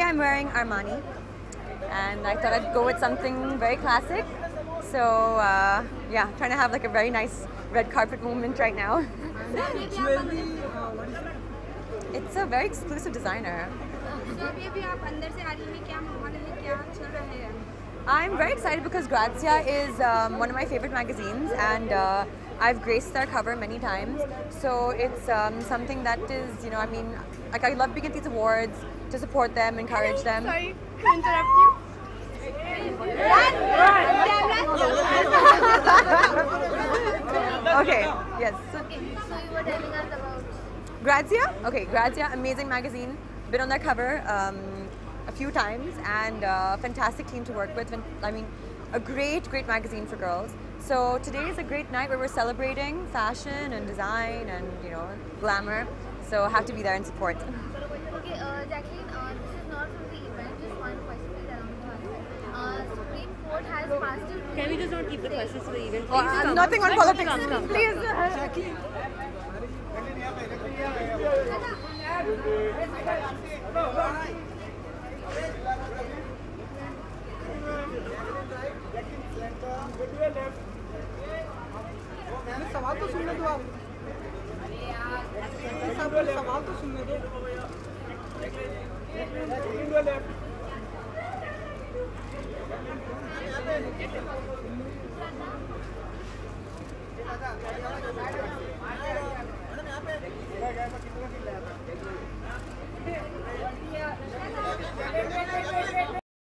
I'm wearing Armani, and I thought I'd go with something very classic. So yeah, trying to have like a very nice red carpet moment right now. Jewelry, what is it? It's a very exclusive designer. So अभी आप अंदर से आ रही हैं, क्या माहौल है, क्या चल रहा है? I'm very excited because Grazia is one of my favorite magazines, and I've graced their cover many times. So it's something that is, I mean, like I love being at these awards to support them, encourage them. Sorry to interrupt you. Okay, yes. Okay, so you were telling us about Grazia? Okay, Grazia, amazing magazine. Been on their cover a few times, and fantastic team to work with. I mean, a great magazine for girls. So today is a great night where we're celebrating fashion and design and, glamour. So have to be there and support. Okay, Jacqueline, this is not from the event, just one question is around the Supreme Court has passed a Can we just not keep the questions to the event? Oh, nothing on politics. Come. Please. सवाल तो सुनने दो आप। सवाल तो सुनने दो।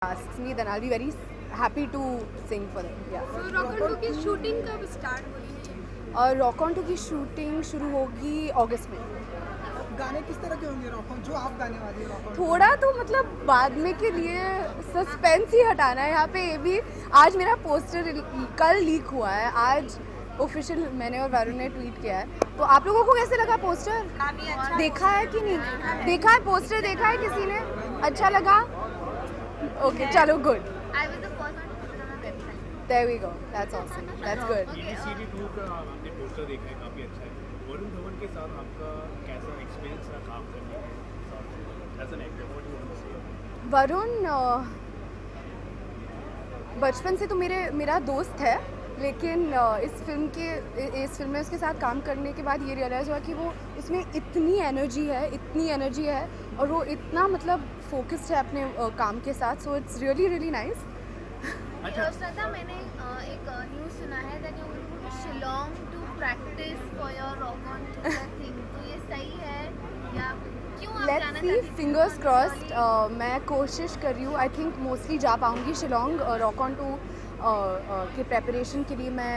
Asks me, then I'll be very happy to sing for them. Yeah. So Rock on 2 की शूटिंग कब स्टार्ट हो रही है? और रॉक ऑन 2 की शूटिंग शुरू होगी अगस्त में। गाने किस तरह के होंगे रॉक ऑन जो आप गाने वाली रॉक ऑन? थोड़ा तो मतलब बाद में के लिए सस्पेंस ही हटाना है यहाँ पे। ये भी आज मेरा पोस्टर कल लीक हुआ है, आज ऑफिशियल मैंने और वरुण ने ट्वीट किया है। तो आप लोगों को कैसे लगा पोस्टर? काफी अच्छा देखा है कि नहीं? देखा है पोस्टर, देखा है किसी ने? अच्छा लगा? ओके, चलो good. I was the first one to put it on our website. There we go. That's awesome. That's good. CD 2 का आपने पोस्टर देखा है, काफ़ी अच्छा है। वरुण धवन के साथ आपका कैसा एक्सपीरियंस रहा काम करने के साथ? As an actor, what do you want to say? Varun बचपन से तो मेरा दोस्त है, लेकिन इस फिल्म में उसके साथ काम करने के बाद ये रियलाइज़ हुआ कि वो उसमें इतनी एनर्जी है और वो इतना मतलब फोकस्ड है अपने काम के साथ। So it's really nice. Shraddha, मैंने एक न्यूज़ सुना है that you will go to Shillong to practice for your rock on thing, तो ये सही है या क्यों आप लेट्स जाना सी, चाहती हैं? Fingers crossed. मैं कोशिश कर रही हूँ, आई थिंक मोस्टली जा पाऊँगी शिलोंग। रॉक ऑन 2 के प्रेपरेशन के लिए मैं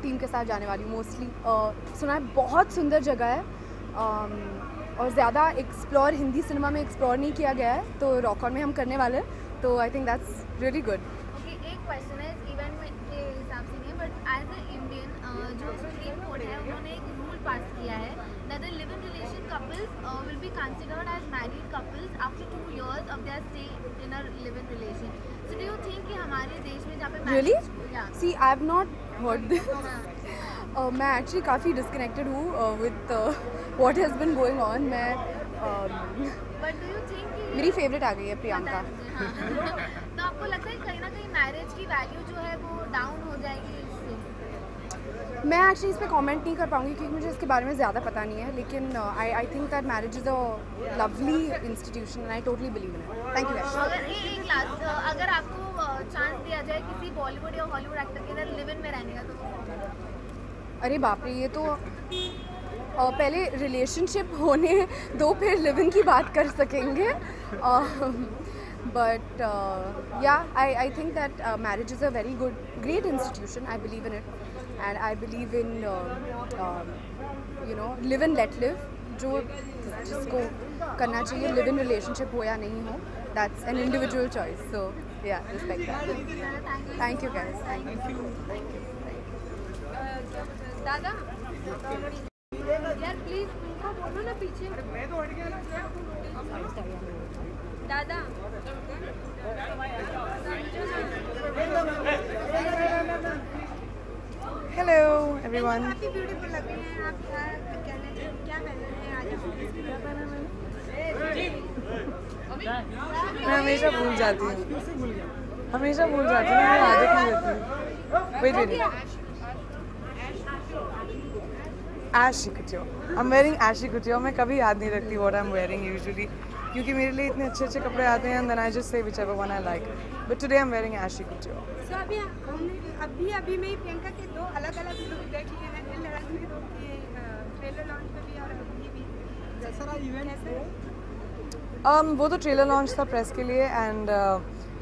टीम के साथ जाने वाली हूँ मोस्टली। सुना है बहुत सुंदर जगह है और ज़्यादा एक्सप्लोर हिंदी सिनेमा में एक्सप्लोर नहीं किया गया है, तो रॉक ऑन में हम करने वाले हैं। तो I think that's really good. Okay, एक क्वेश्चन है, इवेंट के हिसाब से नहीं, बट एज ए इंडियन जो सुप्रीम कोर्ट है उन्होंने एक रूल पास किया है that the live in relation couples will be considered as married couples after 2 years of their stay in a live in relation. So do you think कि हमारे देश में जहाँ पे Really? Yeah. See, I have not heard this. मैं actually काफ़ी disconnected हूँ with what has been going on. मैं But do you think कि मेरी फेवरेट आ गई है प्रियंका। हाँ। तो आपको लगता है कहीं ना कहीं मैरिज की वैल्यू जो है वो डाउन हो जाएगी इससे? मैं एक्चुअली इस पर कमेंट नहीं कर पाऊँगी क्योंकि मुझे इसके बारे में ज़्यादा पता नहीं है, लेकिन I think that marriage is a lovely institution and I totally believe in it. Thank you. अगर एक लास्ट, अगर आपको चांस दिया जाए किसी बॉलीवुड या हॉलीवुड एक्टर के अंदर लिव इन में रहने का, तो अरे बाप रे, ये तो पहले रिलेशनशिप होने दो फिर लिव इन की बात कर सकेंगे। बट या I think that marriage is a very great institution. I believe in it and I believe in live in let live. जो जिसको करना चाहिए, लिव इन रिलेशनशिप हो या नहीं हो, दैट्स एन इंडिविजुअल चॉइस। सो या, respect that. Thank you guys. Thank you. दादा यार प्लीज उनको बोलो ना पीछे। मैं तो हट गया ना। दादा हेलो एवरीवन। काफी ब्यूटीफुल लग रही हैं आप। क्या पहने हैं आज? मैं हमेशा भूल जाती हूँ, हमेशा भूल जाती हूँ, मेरी आदत नहीं रहती। Wait Ashy couture. I'm wearing ashy couture. मैं कभी याद नहीं रखती what I'm wearing usually, क्योंकि मेरे लिए इतने अच्छे कपड़े आते हैं and then I just say whichever one I like. But today I'm wearing ashy couture. So अभी हमने अभी में ही प्रियंका के 2 अलग-अलग लुक देख लिए हैं, दिल धड़कने के 2 के ट्रेलर लॉन्च पे भी और अभी भी। कैसा रहा इवेंट? वो तो ट्रेलर लॉन्च था प्रेस के लिए एंड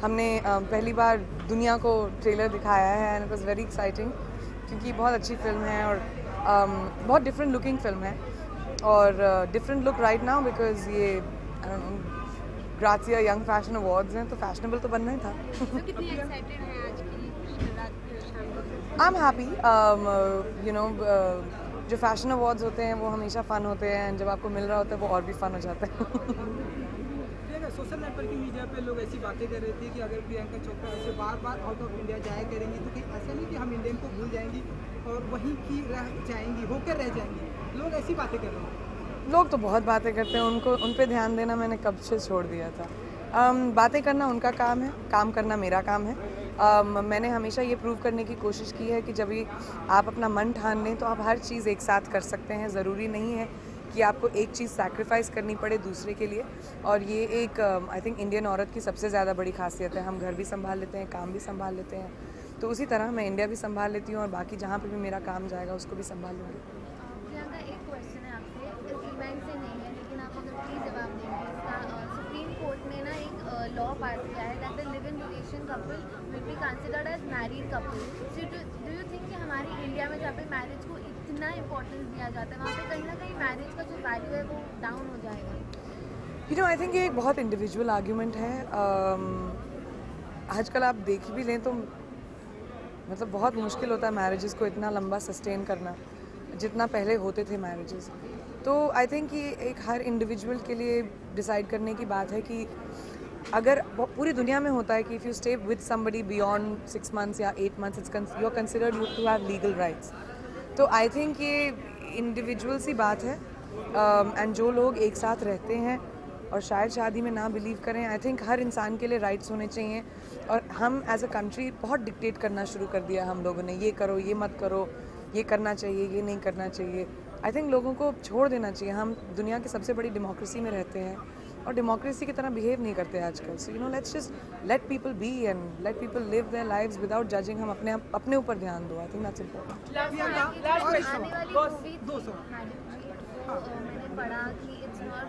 हमने पहली बार दुनिया को ट्रेलर दिखाया है and it was very exciting, क्योंकि बहुत अच्छी फिल्म है और बहुत डिफरेंट लुकिंग फिल्म है और different look right now because ये ग्रासिया यंग फैशन अवार्ड्स हैं तो फैशनेबल तो बनना ही था। कितनी एक्साइटेड हैं आज की रात शाम को? I am happy, you know जो फैशन अवार्ड्स होते हैं वो हमेशा फ़न होते हैं, जब आपको मिल रहा होता है वो और भी फ़न हो जाता है। सोशल नेटवर्किंग मीडिया पे लोग ऐसी बातें कर रहे थे कि अगर प्रियंका चोपड़ा ऐसे बार आउट ऑफ इंडिया जाया करेंगी तो कहीं ऐसा नहीं कि हम इंडियन को भूल जाएंगी और वहीं की रह जाएंगी, होकर रह जाएंगी, लोग ऐसी बातें कर रहे हैं। लोग तो बहुत बातें करते हैं, उन पे ध्यान देना मैंने कब से छोड़ दिया था। बातें करना उनका काम है, काम करना मेरा काम है। मैंने हमेशा ये प्रूव करने की कोशिश की है कि जब भी आप अपना मन ठान लें तो आप हर चीज़ एक साथ कर सकते हैं। ज़रूरी नहीं है कि आपको एक चीज़ सैक्रिफाइस करनी पड़े दूसरे के लिए, और ये एक आई थिंक इंडियन औरत की सबसे ज़्यादा बड़ी खासियत है। हम घर भी संभाल लेते हैं, काम भी संभाल लेते हैं, तो उसी तरह मैं इंडिया भी संभाल लेती हूँ और बाकी जहाँ पे भी मेरा काम जाएगा उसको भी संभाल लूँगी। प्रियंका, एक क्वेश्चन है आपसे, इस इवेंट से नहीं है लेकिन आप अगर प्लीज़ जवाब देंगे इसका। सुप्रीम कोर्ट ने ना एक लॉ पास किया है that the live in relation couple will be considered as married couple. So do you think कि हमारी इंडिया में जहाँ पे मैरिज को इतना इम्पोर्टेंस दिया जाता है वहाँ पे कहीं ना कहीं मैरिज का जो वैल्यू है वो डाउन हो जाएगा? यू नो आई थिंक ये एक बहुत इंडिविजुअल आर्ग्यूमेंट है। आजकल आप देख भी लें तो मतलब बहुत मुश्किल होता है मैरिजेस को इतना लंबा सस्टेन करना जितना पहले होते थे मैरिजेस। तो आई थिंक ये एक हर इंडिविजुअल के लिए डिसाइड करने की बात है कि अगर पूरी दुनिया में होता है कि if you stay with somebody beyond 6 months या 8 months you are considered you to have legal rights. तो आई थिंक ये इंडिविजुअल सी बात है एंड जो लोग एक साथ रहते हैं और शायद शादी में ना बिलीव करें, आई थिंक हर इंसान के लिए राइट्स होने चाहिए। और हम एज अ कंट्री बहुत डिक्टेट करना शुरू कर दिया हम लोगों ने, ये करो, ये मत करो, ये करना चाहिए, ये नहीं करना चाहिए। आई थिंक लोगों को छोड़ देना चाहिए। हम दुनिया की सबसे बड़ी डेमोक्रेसी में रहते हैं और डेमोक्रेसी की तरह बिहेव नहीं करते आजकल। So you know let's just let people be and let people live their lives without judging. हम अपने ऊपर ध्यान दो, आई थिंक दैट्स इम्पोर्टेंट। आने वाली मूवी मैंने पढ़ा कि इट्स नॉट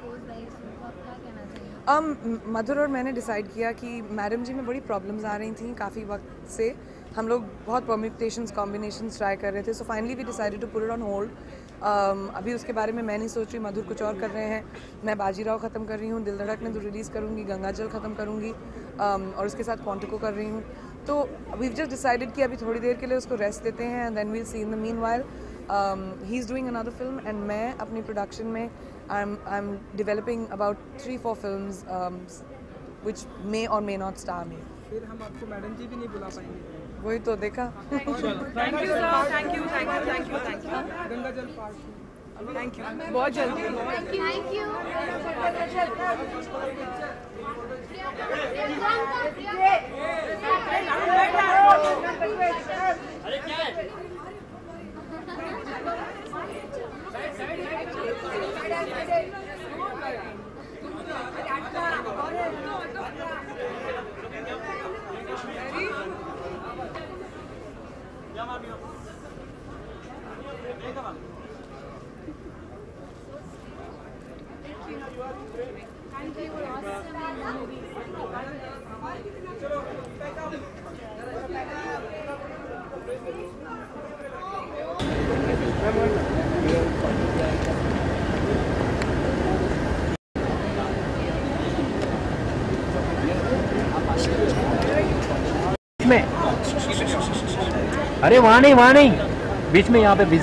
फोर्स राइट, तो आप क्या कहना चाहिए? मधुर और मैंने डिसाइड किया कि मैडम जी में बड़ी प्रॉब्लम्स आ रही थी काफ़ी वक्त से। हम लोग बहुत परम्यूटेशंस कॉम्बिनेशंस ट्राई कर रहे थे, so finally we decided to put it on hold. अभी उसके बारे में मैं नहीं सोच रही, मधुर कुछ और कर रहे हैं। मैं बाजीराव ख़त्म कर रही हूँ, दिल धड़कने तो रिलीज़ करूँगी, गंगाजल ख़त्म करूँगी और उसके साथ क्वांटिको कर रही हूँ। तो वी जस्ट डिसाइडेड कि अभी थोड़ी देर के लिए उसको रेस्ट देते हैं and then we'll see in the meanwhile he is doing another film and मैं अपनी प्रोडक्शन में I am developing about 3-4 films which may और मे नॉट स्टार मी। फिर हम आपको मैडम जी भी नहीं बुला पाएंगे। वही तो देखा। Thank you sir, thank you. गंगाजल पार्ट, थैंक यू, बहुत जल्दी। Thank you. में अरे वहाँ नहीं बीच में, यहाँ पे बीच।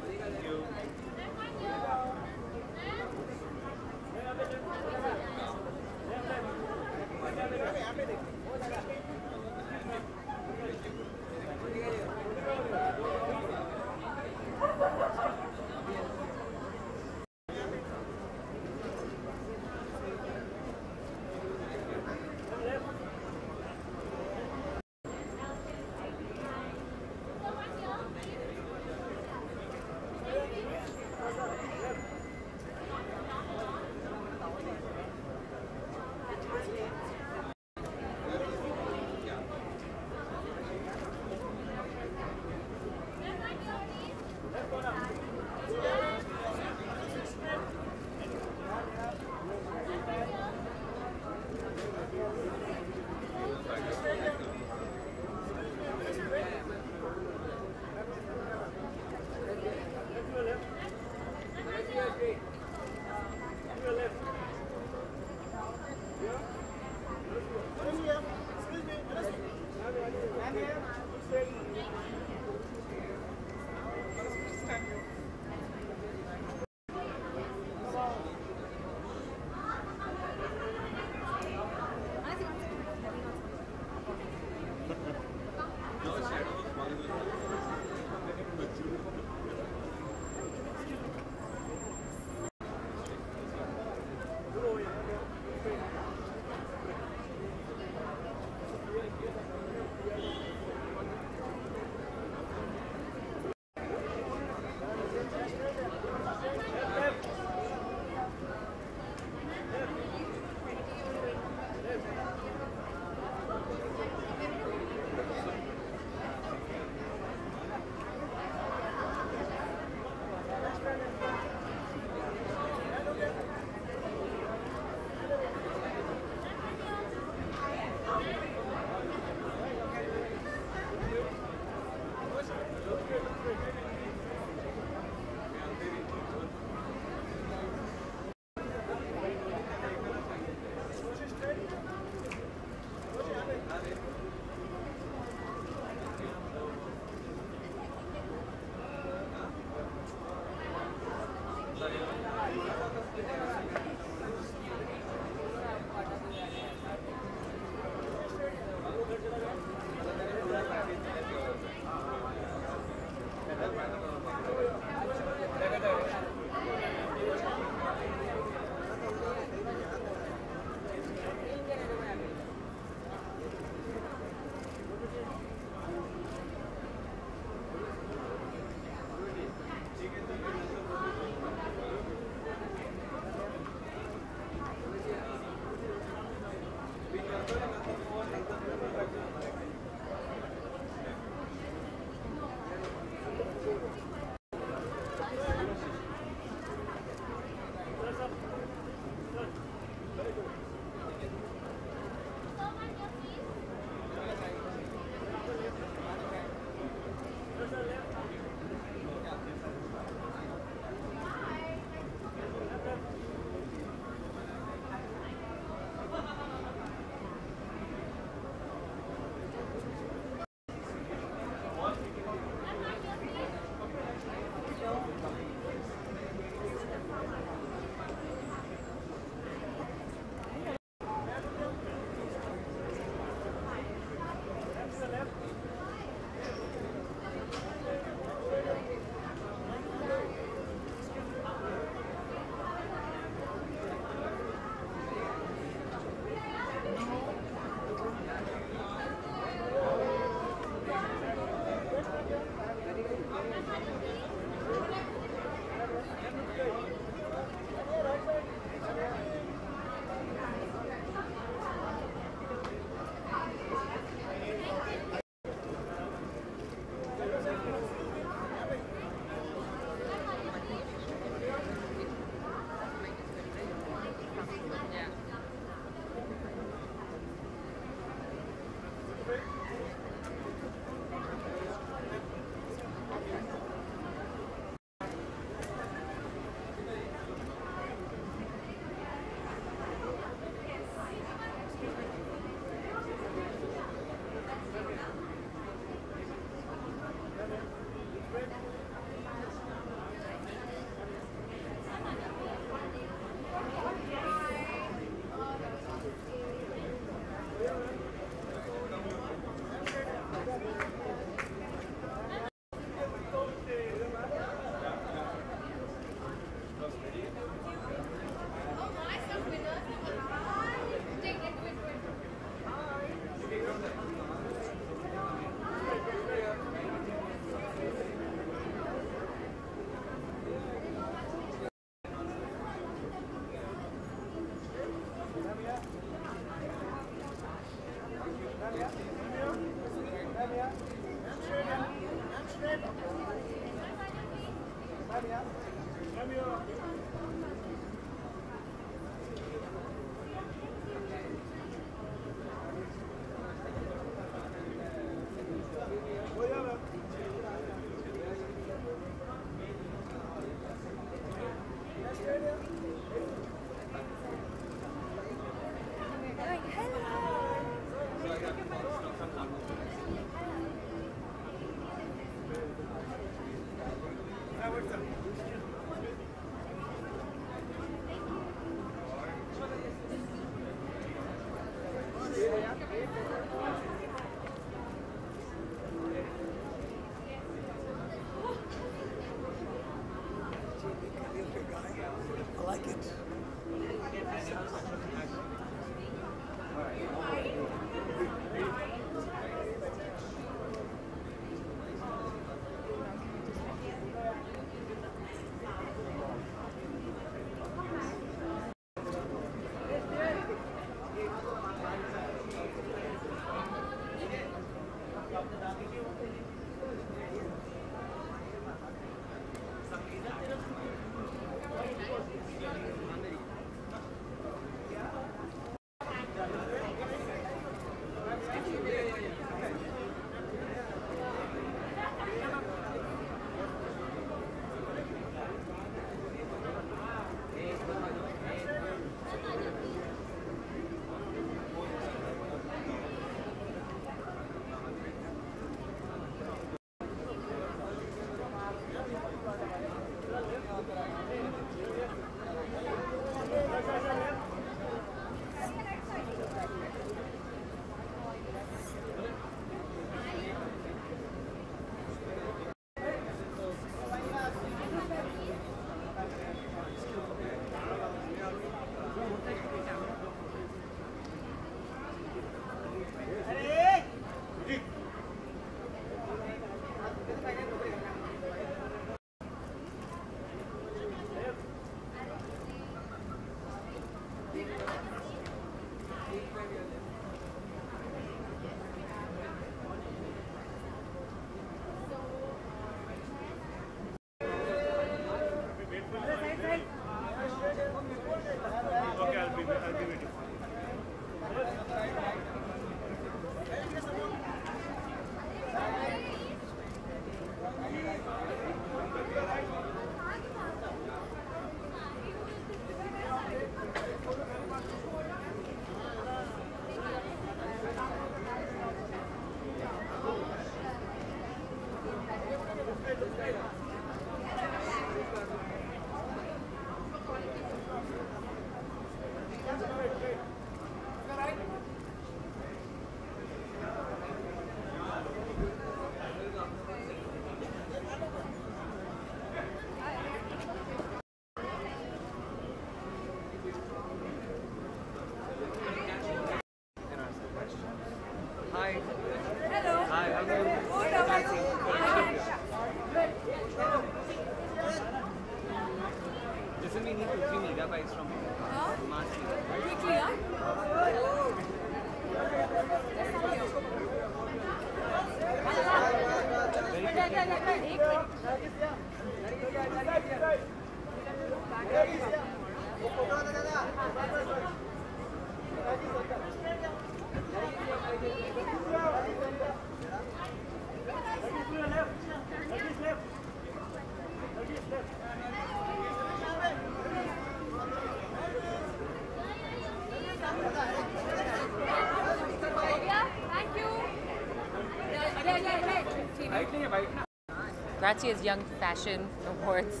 Grazia's Young Fashion Awards,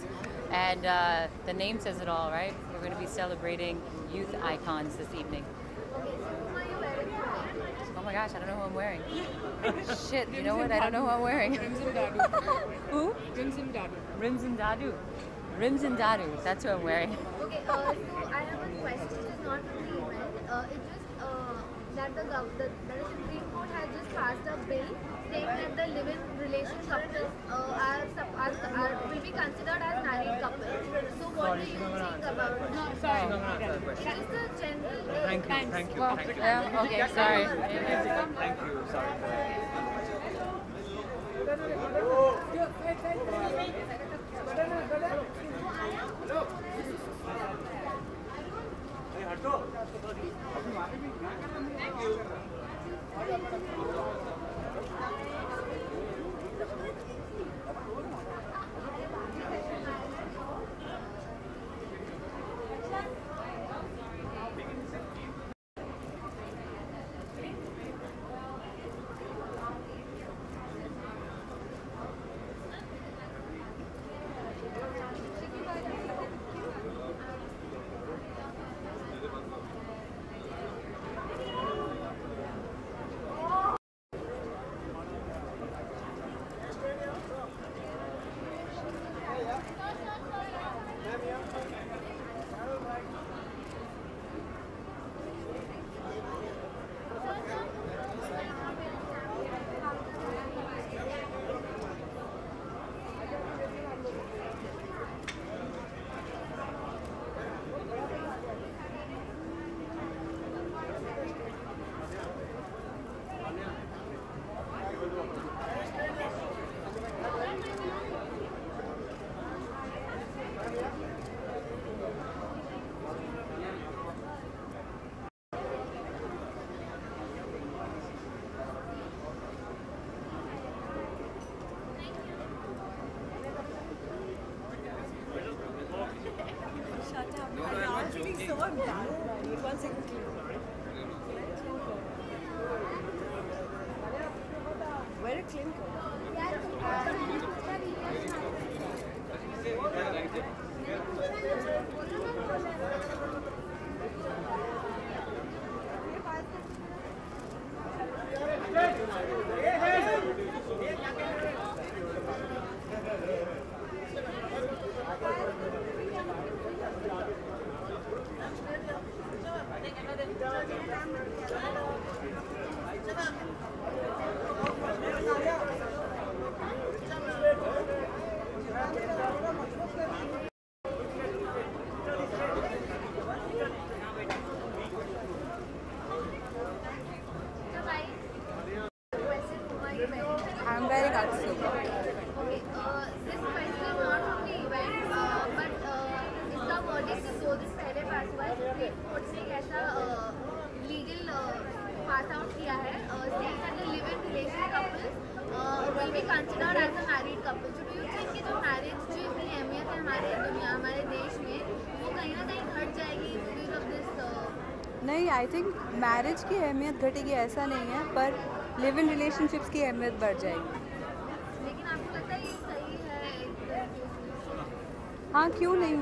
and the name says it all, right? We're going to be celebrating youth icons this evening. Oh my gosh, I don't know who I'm wearing. Shit, you know what? I don't know who I'm wearing. Who? Rims and Dadu. Rims and Dadu, that's who I'm wearing. Okay, so I have a question. It's not from the event. It's just that the Supreme Court has just passed a bill saying that the live-in relation couples will be considered as married couples. So what do you think about it? No, sorry. It's just a general... Thank you. Well, yeah, okay, sorry. Thank you. Sorry. I'm wearing Atsu. Okay, this question is not from the event, but इसका verdict 2 दिन पहले पास हुआ है. Supreme Court ने ऐसा legal pass out किया है, saying that the live-in relation couples will be considered as a married couple. So do you think कि जो marriage की इतनी अहमियत है हमारे दुनिया हमारे देश में वो कहीं ना कहीं घट जाएगी because of this? नहीं, आई थिंक मैरिज की अहमियत घटेगी ऐसा नहीं है, पर लिव इन रिलेशनशिप्स की अहमियत बढ़ जाएगी. लेकिन आपको लगता है ये सही है? हाँ, क्यों नहीं.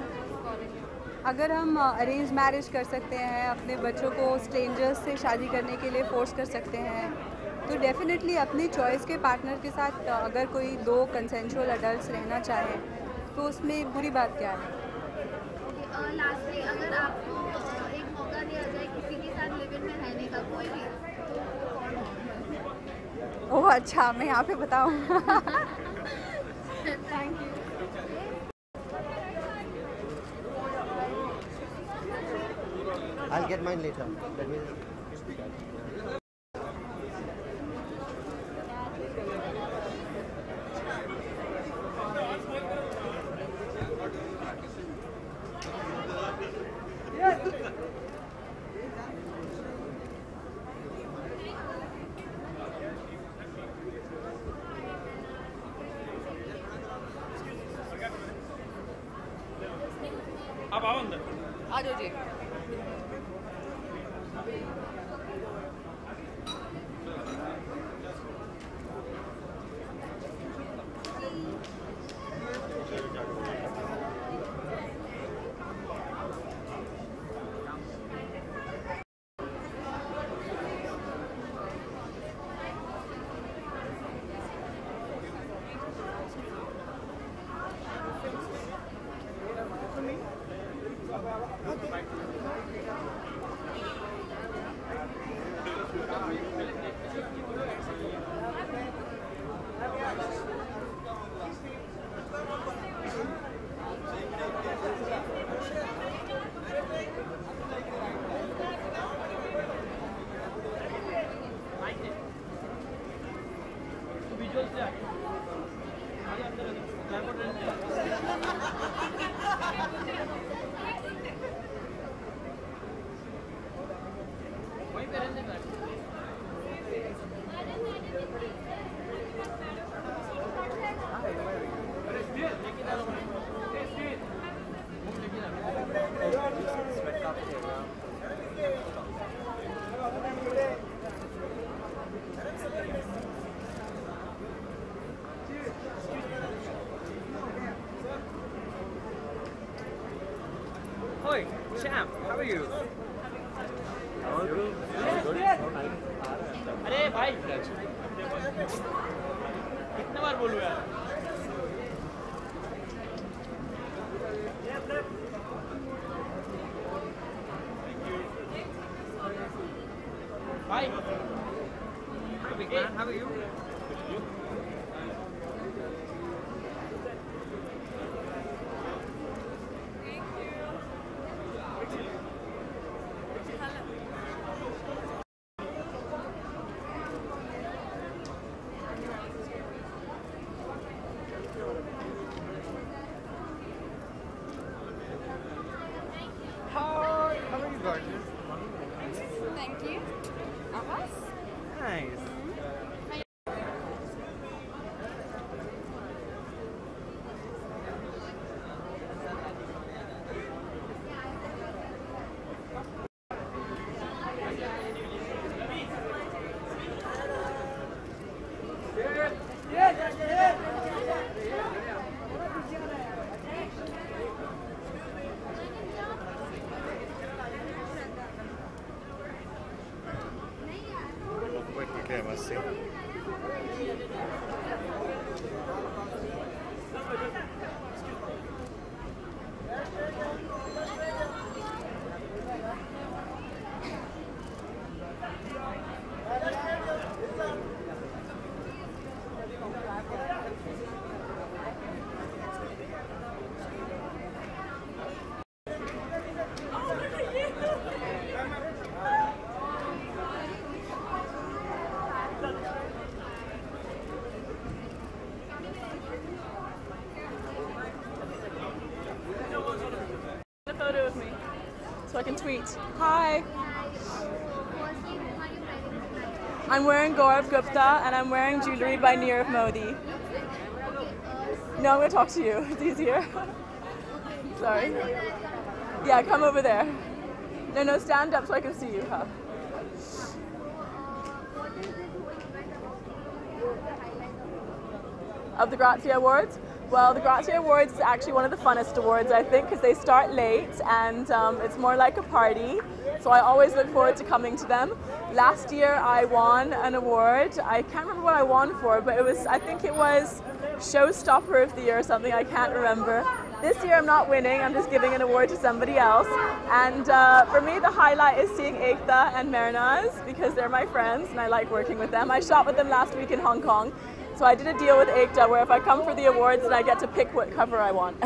अगर हम अरेंज मैरिज कर सकते हैं, अपने बच्चों को स्ट्रेंजर्स से शादी करने के लिए फोर्स कर सकते हैं, तो डेफिनेटली अपनी चॉइस के पार्टनर के साथ अगर कोई 2 कंसेंशुअल अडल्ट्स रहना चाहे तो उसमें बुरी बात क्या है. लास्टली अगर आपको एक मौका दिया जाए किसी के साथ लिव इन में रहने का, कोई भी, ओह अच्छा, मैं यहाँ पे बताऊँ. Thank you. I'll get mine later. Let me... आप आओ अंदर। आ जाओ जी। Oi, champ, how are you? अरे भाई कितने बार बोलूँ यार? Hi. Big man, how are you? Hi, how are you, gorgeous? Thank you. Nice. Quickly, I must say. A photo of me so I can tweet. Hi. I'm wearing Gaurav Gupta and I'm wearing jewelry by Nirav Modi. No, I'm going to talk to you. It's easier. Sorry. Yeah, come over there. No, stand up so I can see you. Huh? Of the Grazia Awards? Well, the Grazia Awards is actually one of the funnest awards, I think, because they start late and it's more like a party. So I always look forward to coming to them. Last year I won an award. I can't remember what I won for, but I think it was Showstopper of the Year or something. I can't remember. This year I'm not winning. I'm just giving an award to somebody else. And for me, the highlight is seeing Ekta and Mehrnaz because they're my friends and I like working with them. I shot with them last week in Hong Kong. So I did a deal with Ekta where if I come for the awards, then I get to pick what cover I want.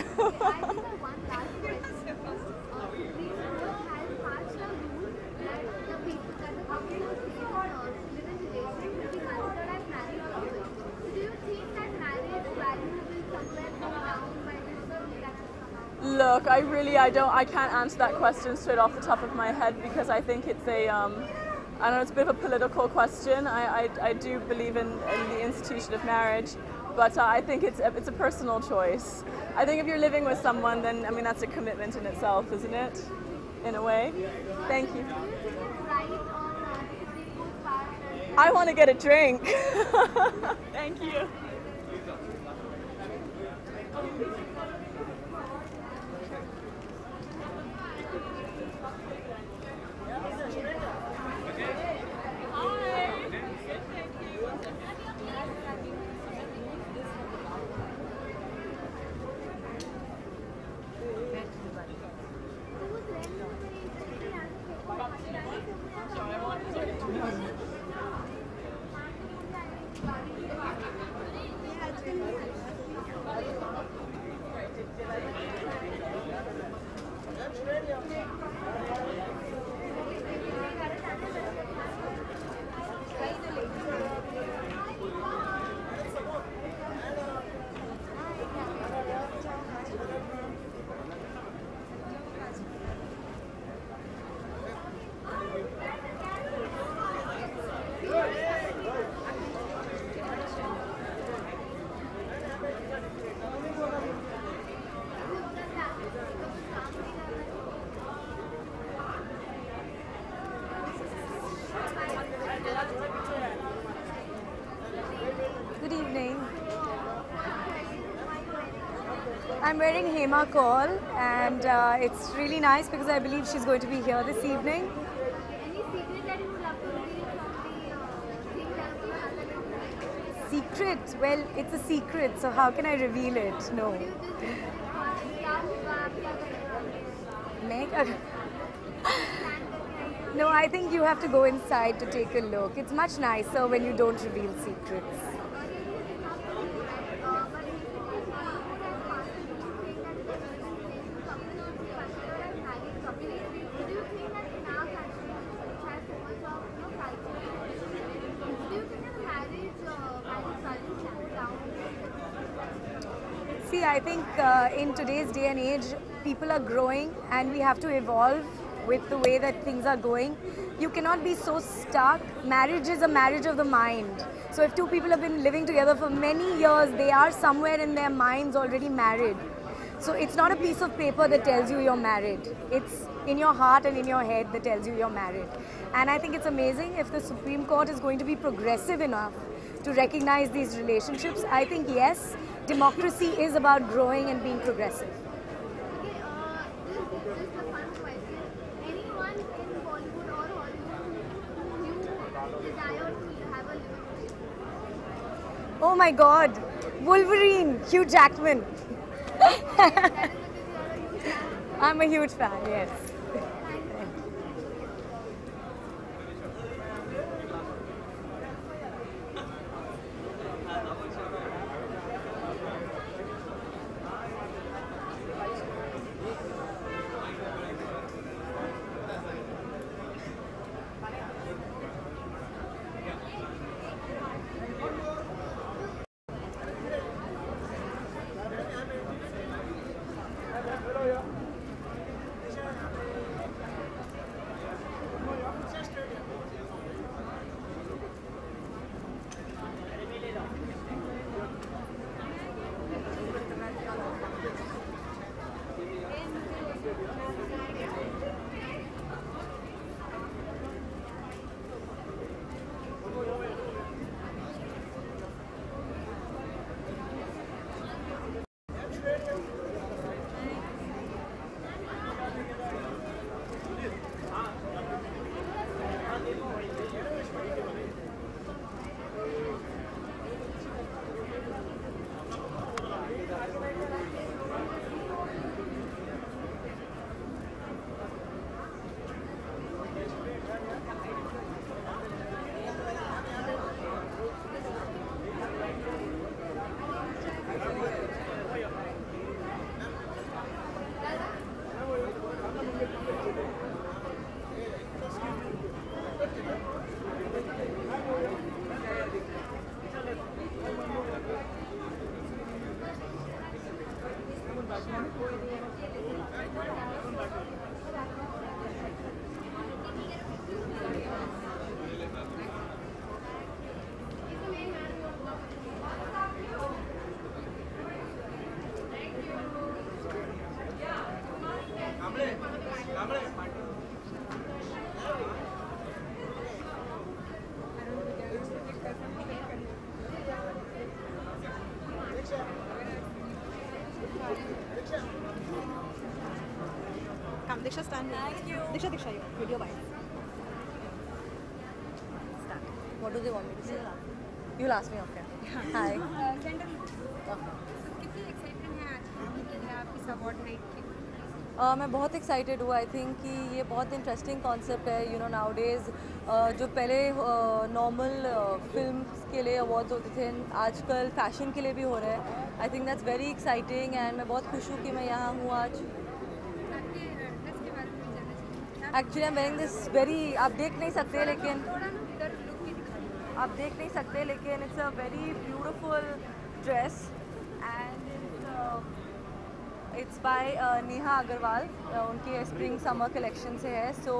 Look, I can't answer that question straight off the top of my head because I think it's I don't know, it's a bit of a political question. I do believe in the institution of marriage, But I think it's a personal choice. I think if you're living with someone, then I mean that's a commitment in itself, isn't it? In a way. Thank you. I want to get a drink. Thank you. Good evening. I'm wearing Hema Kaul, and it's really nice because I believe she's going to be here this evening. Secret? Well, it's a secret, so how can I reveal it? No. No, I think you have to go inside to take a look. It's much nicer when you don't reveal secrets. See, I think in today's day and age, people are growing and we have to evolve with the way that things are going. You cannot be so stuck. Marriage is a marriage of the mind. So if two people have been living together for many years, they are somewhere in their minds already married. So it's not a piece of paper that tells you you're married. It's in your heart and in your head that tells you you're married. And I think it's amazing if the Supreme Court is going to be progressive enough to recognize these relationships. I think yes, democracy is about growing and being progressive. Oh my God, Wolverine, Hugh Jackman. I'm a huge fan, yes. Come, Diksha, stand here. Thank you. Diksha, you. Video by. Start. What do they want me to say? You'll ask me, okay. Hi. कितनी excited हैं आज के लिए आप इस award night के? मैं बहुत एक्साइटेड हूँ. आई थिंक कि ये बहुत इंटरेस्टिंग कॉन्सेप्ट है. यू नो नाउ डेज जो पहले नॉर्मल फिल्म्स के लिए अवार्ड्स होते थे, आजकल फैशन के लिए भी हो रहे हैं. I think that's very exciting and मैं बहुत खुश हूँ कि मैं यहाँ हूँ आज. Actually I am wearing this very, आप देख नहीं सकते लेकिन it's a very beautiful dress and it's by Neha Agarwal. उनके स्प्रिंग समर कलेक्शन से है. So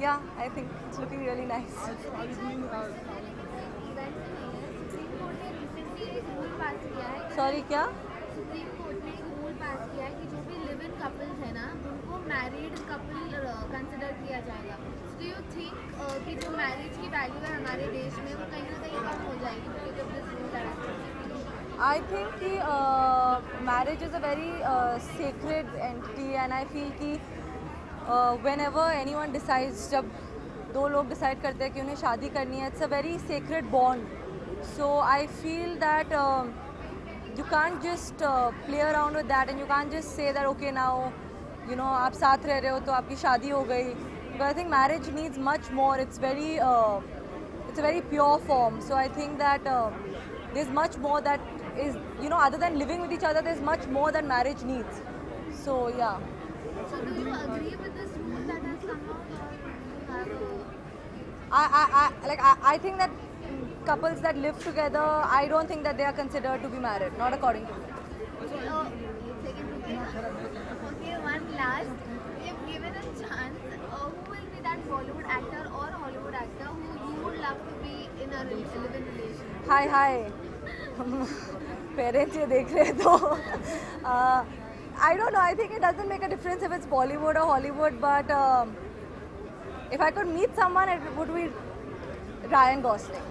yeah I think it's looking really nice. Sorry क्या? सुप्रीम कोर्ट ने एक रूल पास किया है कि जो भी लिव इन कपल्स है ना, उनको मैरिड कपल कंसिडर किया जाएगा. डू यू थिंक कि जो मैरिज की वैल्यू है हमारे देश में वो कहीं ना कहीं कम हो जाएगी because of this rule? I think कि marriage is a very sacred entity and I feel कि whenever anyone decides, जब दो लोग decide करते हैं कि उन्हें शादी करनी है, it's a very sacred bond. So I feel that you can't just play around with that and you can't just say that okay now you know आप साथ रह रहे हो तो आपकी शादी हो गई. But I think marriage needs much more. It's a very pure form. So I think that there's much more that is, you know, other than living with each other, there's much more that marriage needs. So yeah. So do you agree with this rule that has come out, or you have I think that couples that live together, I don't think that they are considered to be married, not according to me. Okay, one last. If given a chance, who will be that Bollywood actor or Hollywood actor who you would love to be in a live-in relation? Hi. Parents ये देख रहे हैं तो I don't know. I think it doesn't make a difference if it's Bollywood or Hollywood, but if I could meet someone, it would be Ryan Gosling.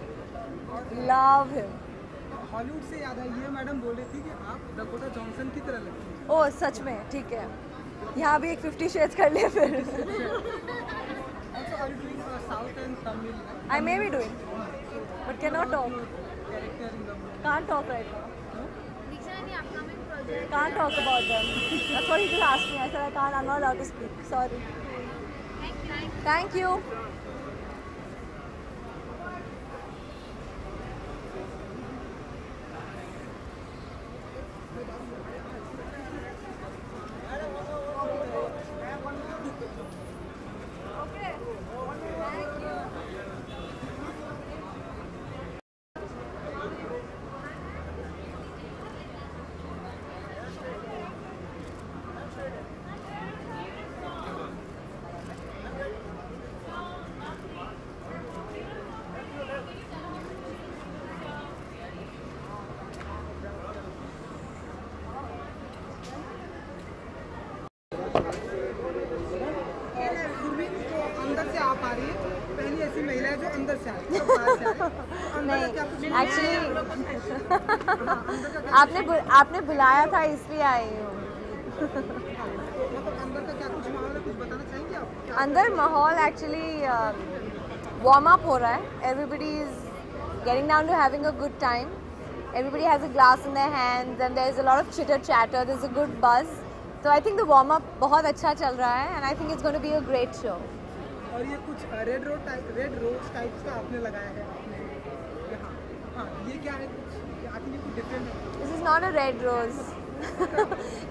Love him. Hollywood से याद आई, ये madam बोल रही थी कि आप डकोटा जॉनसन की तरह लगती हैं. ओह सच में? ठीक है, यहाँ भी एक 50 शेड्स कर ले फिर. Also, are you doing South and Tamil? I may be doing, but cannot talk. Character in the movie. Can't talk right now. Diksha, any upcoming project? Can't talk about them. That's what he just asked me. I said I can't. I'm not allowed to speak. Sorry. Thank you. आपने बुलाया था इसलिए आई हूँ. अंदर माहौल actually warm up हो रहा है. Everybody is getting down to having a good time. Everybody has a glass in their hands and there is a lot of chitter chatter. There is a good buzz. तो I think the warm up बहुत अच्छा चल रहा है and I think it's going to be a great show. और ये कुछ red rose types का आपने लगाया है यहाँ. हाँ, ये क्या है? This is not a red rose.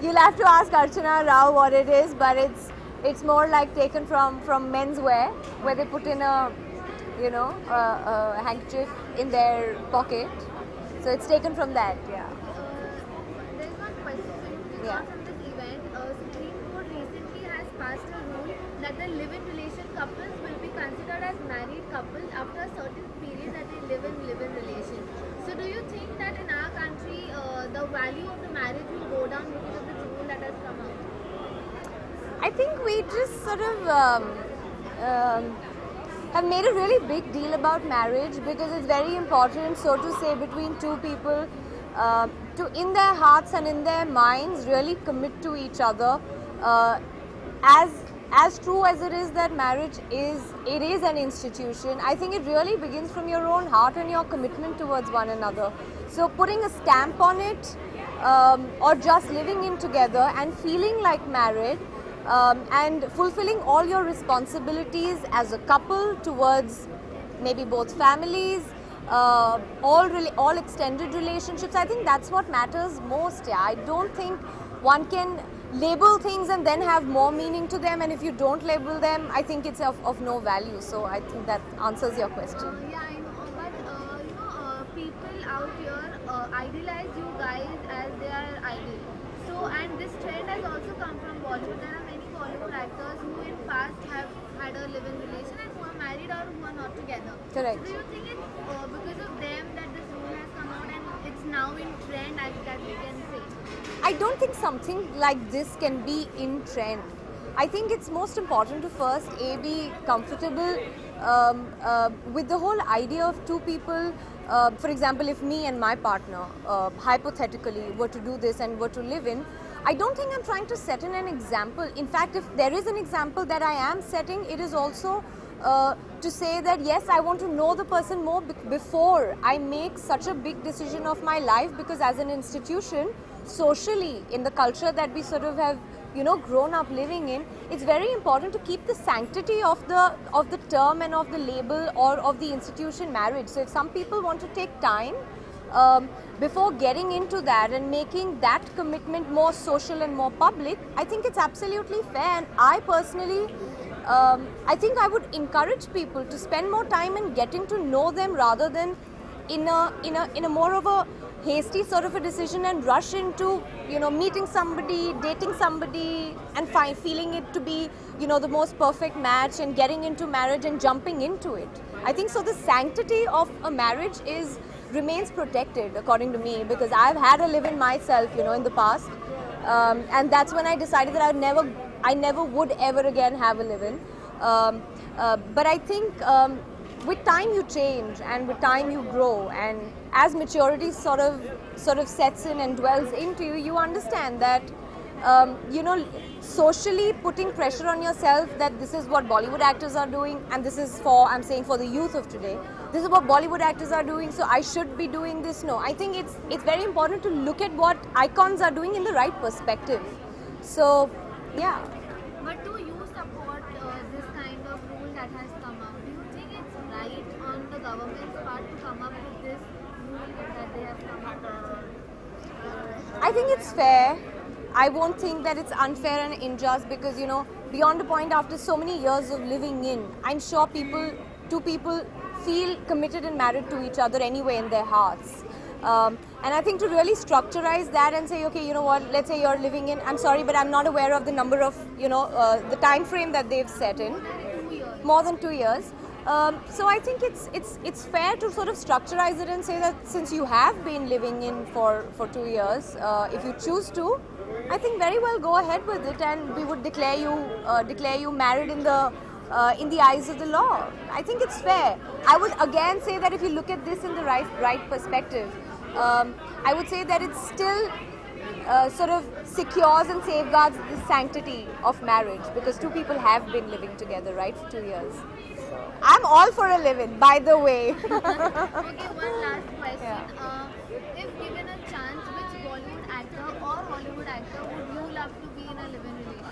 You'll have to ask Archana Rao what it is, but it's more like taken from men's wear, where they put in a handkerchief in their pocket. So it's taken from that. Yeah. There's one question for you. Because of this event, Supreme Court recently has passed a rule that the live-in relation couples will be considered as married couples after a certain period that they live in live-in relation. So do you think that in our country the value of the marriage will go down because of this rule that has come out? I think we just sort of have made a really big deal about marriage because it's very important, so to say, between two people to, in their hearts and in their minds, really commit to each other. As true as it is that marriage is an institution, I think it really begins from your own heart and your commitment towards one another. So putting a stamp on it, or just living in together and feeling like married, and fulfilling all your responsibilities as a couple towards maybe both families, all extended relationships. I think that's what matters most. Yeah, I don't think one can label things and then have more meaning to them, and if you don't label them, I think it's of no value. So I think that answers your question. Yeah, I know, but people out here idealize you guys as their idol. So, and this trend has also come from Bollywood. There are many Bollywood actors who in past have had a live-in relation and who are married or who are not together. Correct. So do you think it's because of them that this rule has come out and it's now in trend, that we can say? I don't think something like this can be in trend. I think it's most important to first be comfortable with the whole idea of two people. For example, if me and my partner hypothetically were to do this and were to live in, I don't think I'm trying to set in an example. In fact, if there is an example that I am setting, it is also to say that yes, I want to know the person more before I make such a big decision of my life, because as an institution, socially, in the culture that we sort of have, you know, grown up living in, it's very important to keep the sanctity of the term and of the label or of the institution marriage. So if some people want to take time before getting into that and making that commitment more social and more public, I think it's absolutely fair. And I personally, I think I would encourage people to spend more time in getting to know them rather than in a more of a hasty sort of a decision and rush into, you know, meeting somebody, dating somebody and feeling it to be, you know, the most perfect match and getting into marriage and jumping into it. I think so the sanctity of a marriage remains protected, according to me, because I've had a live-in myself, you know, in the past, and that's when I decided that I never would ever again have a live-in. But I think with time you change, and with time you grow, and as maturity sort of sets in and dwells into you, you understand that you know, socially putting pressure on yourself that this is what Bollywood actors are doing, and this is I'm saying for the youth of today, this is what Bollywood actors are doing, so I should be doing this. No, I think it's very important to look at what icons are doing in the right perspective. So, yeah. But do you support this kind of rule that has come out? Do you think it's right on the government's part to come up with this rule that they have come up with? I think it's fair. I won't think that it's unfair and unjust because, you know, beyond a point, after so many years of living in, I'm sure two people feel committed and married to each other anyway in their hearts. And I think to really structurize that and say, okay, you know what, let's say you're living in, I'm sorry, but I'm not aware of the number of, you know, the time frame that they've set in. More than 2 years. So I think it's fair to sort of structurize it and say that since you have been living in for 2 years, if you choose to, I think very well go ahead with it, and we would declare you married in the eyes of the law. I think it's fair. I would again say that if you look at this in the right perspective, I would say that it still sort of secures and safeguards the sanctity of marriage, because two people have been living together, right, for 2 years. So, I'm all for a live-in, by the way. Okay, one last question. Yeah. If given a chance, which Bollywood actor or Hollywood actor would you love to be in a live-in relationship?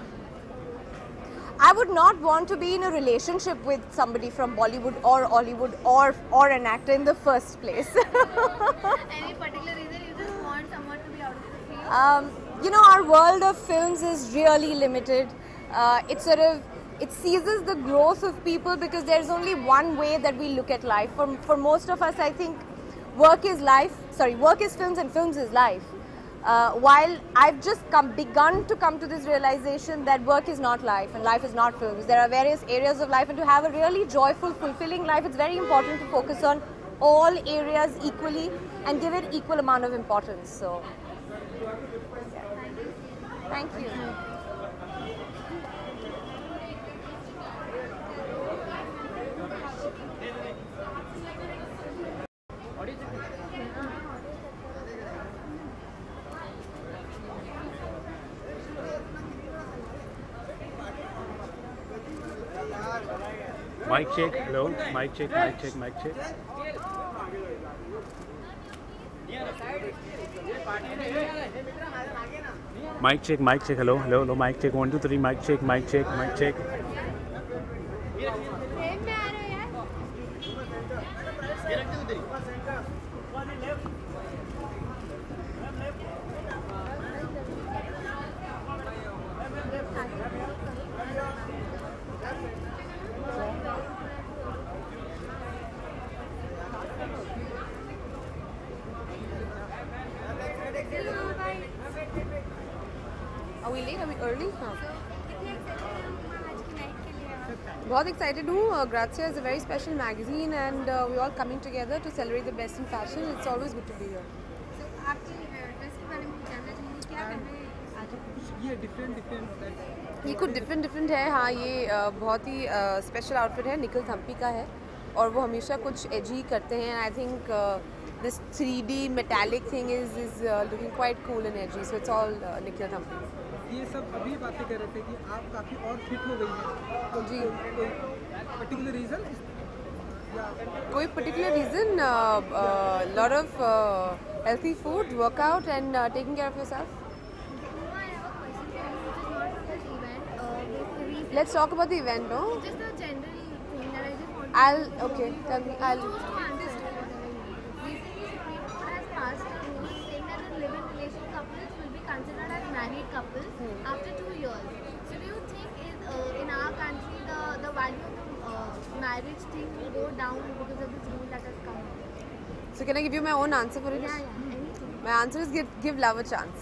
I would not want to be in a relationship with somebody from Bollywood or Hollywood or an actor in the first place. Any particular reason you just want someone to be out of the field? You know, our world of films is really limited. It seizes the growth of people because there's only one way that we look at life. For most of us, I think work is films and films is life. While I've just begun to come to this realization that work is not life and life is not films. There are various areas of life, and to have a really joyful, fulfilling life, it's very important to focus on all areas equally and give it equal amount of importance. So, yeah. Thank you. Mic check. Hello. Mic check. Mic check. Mic check. Mic check. Mic check. Hello. Hello. Hello. Mic check. 1 2 3. Mic check. Mic check. Mic check. Are we late? Are we early? हाँ. बहुत excited हूँ. Grazia is a very special magazine and we're all coming together to celebrate the best in fashion. It's always good to be here. आपकी dress के बारे में जानना चाहेंगे क्या पहने आज? ये डिफरेंट ये कुछ डिफरेंट है. हाँ, ये बहुत ही स्पेशल आउटफिट है. निखिल थम्पी का है और वो हमेशा कुछ एजी करते हैं. I think this 3D metallic thing is looking quite cool and edgy. So it's all Nikhil Thampi. ये सब अभी बातें कर रहे थे कि आप काफ़ी और फिट हो गई हैं. तो जी कोई पर्टिकुलर रीज़न? कोई particular reason? Lot of healthy food, workout and taking care of yourself. Let's talk about the event, no? Just a general thing that I just want to Okay, tell me. Recently, Supreme Court has passed a rule saying that the live-in relation couples will be considered as married couples after 2 years. So, do you think in our country the value of the marriage thing will go down because of this rule that has come out? So, can I give you my own answer for it? Yeah, anything. My answer is give love a chance.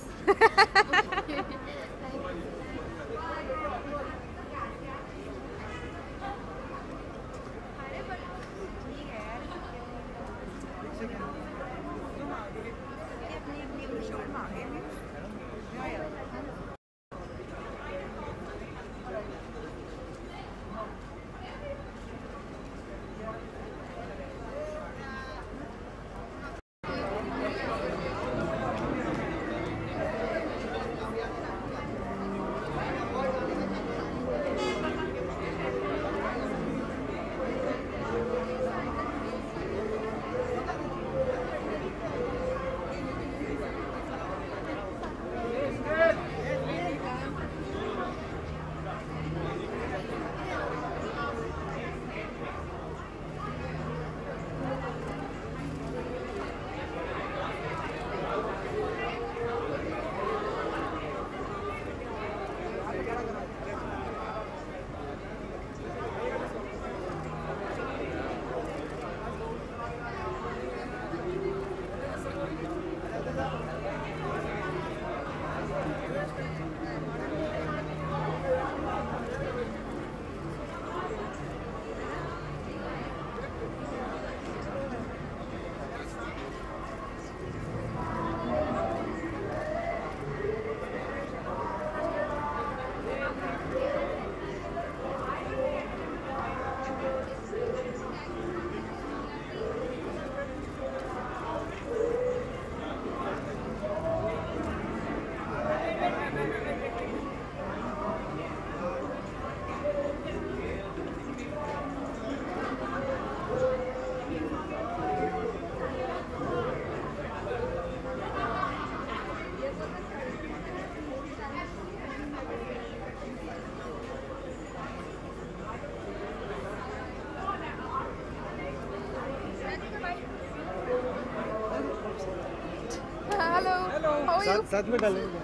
साथ में डालेंगे.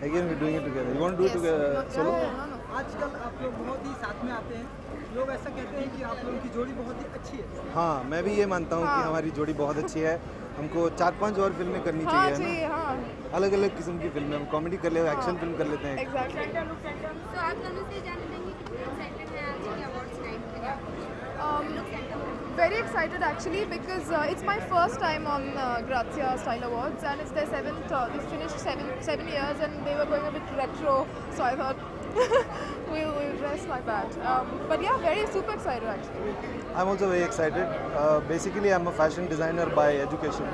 Again we're doing it together. You want to do it together solo? आजकल आप लोग बहुत ही साथ में आते हैं. लोग ऐसा कहते हैं कि आप लोगों की जोड़ी बहुत ही अच्छी है. हाँ, मैं भी ये मानता हूँ कि हमारी जोड़ी बहुत अच्छी है. हमको 4-5 और फिल्में करनी चाहिए ना. अलग-अलग किस्म की फिल्में. हम कॉमेडी कर लेते हैं, एक्शन फिल्म कर लेते हैं. So आप दोनों से जानना चाहेंगे कितने एक्साइटेड हैं आज के अवार्ड्स नाइट के लिए? Very excited actually because it's my first time on Grazia Style Awards and it's their 7th. They finished 7 years and they were going a bit retro, so I thought we'll dress like that. But yeah, super excited actually. I'm also very excited. Basically, I'm a fashion designer by education.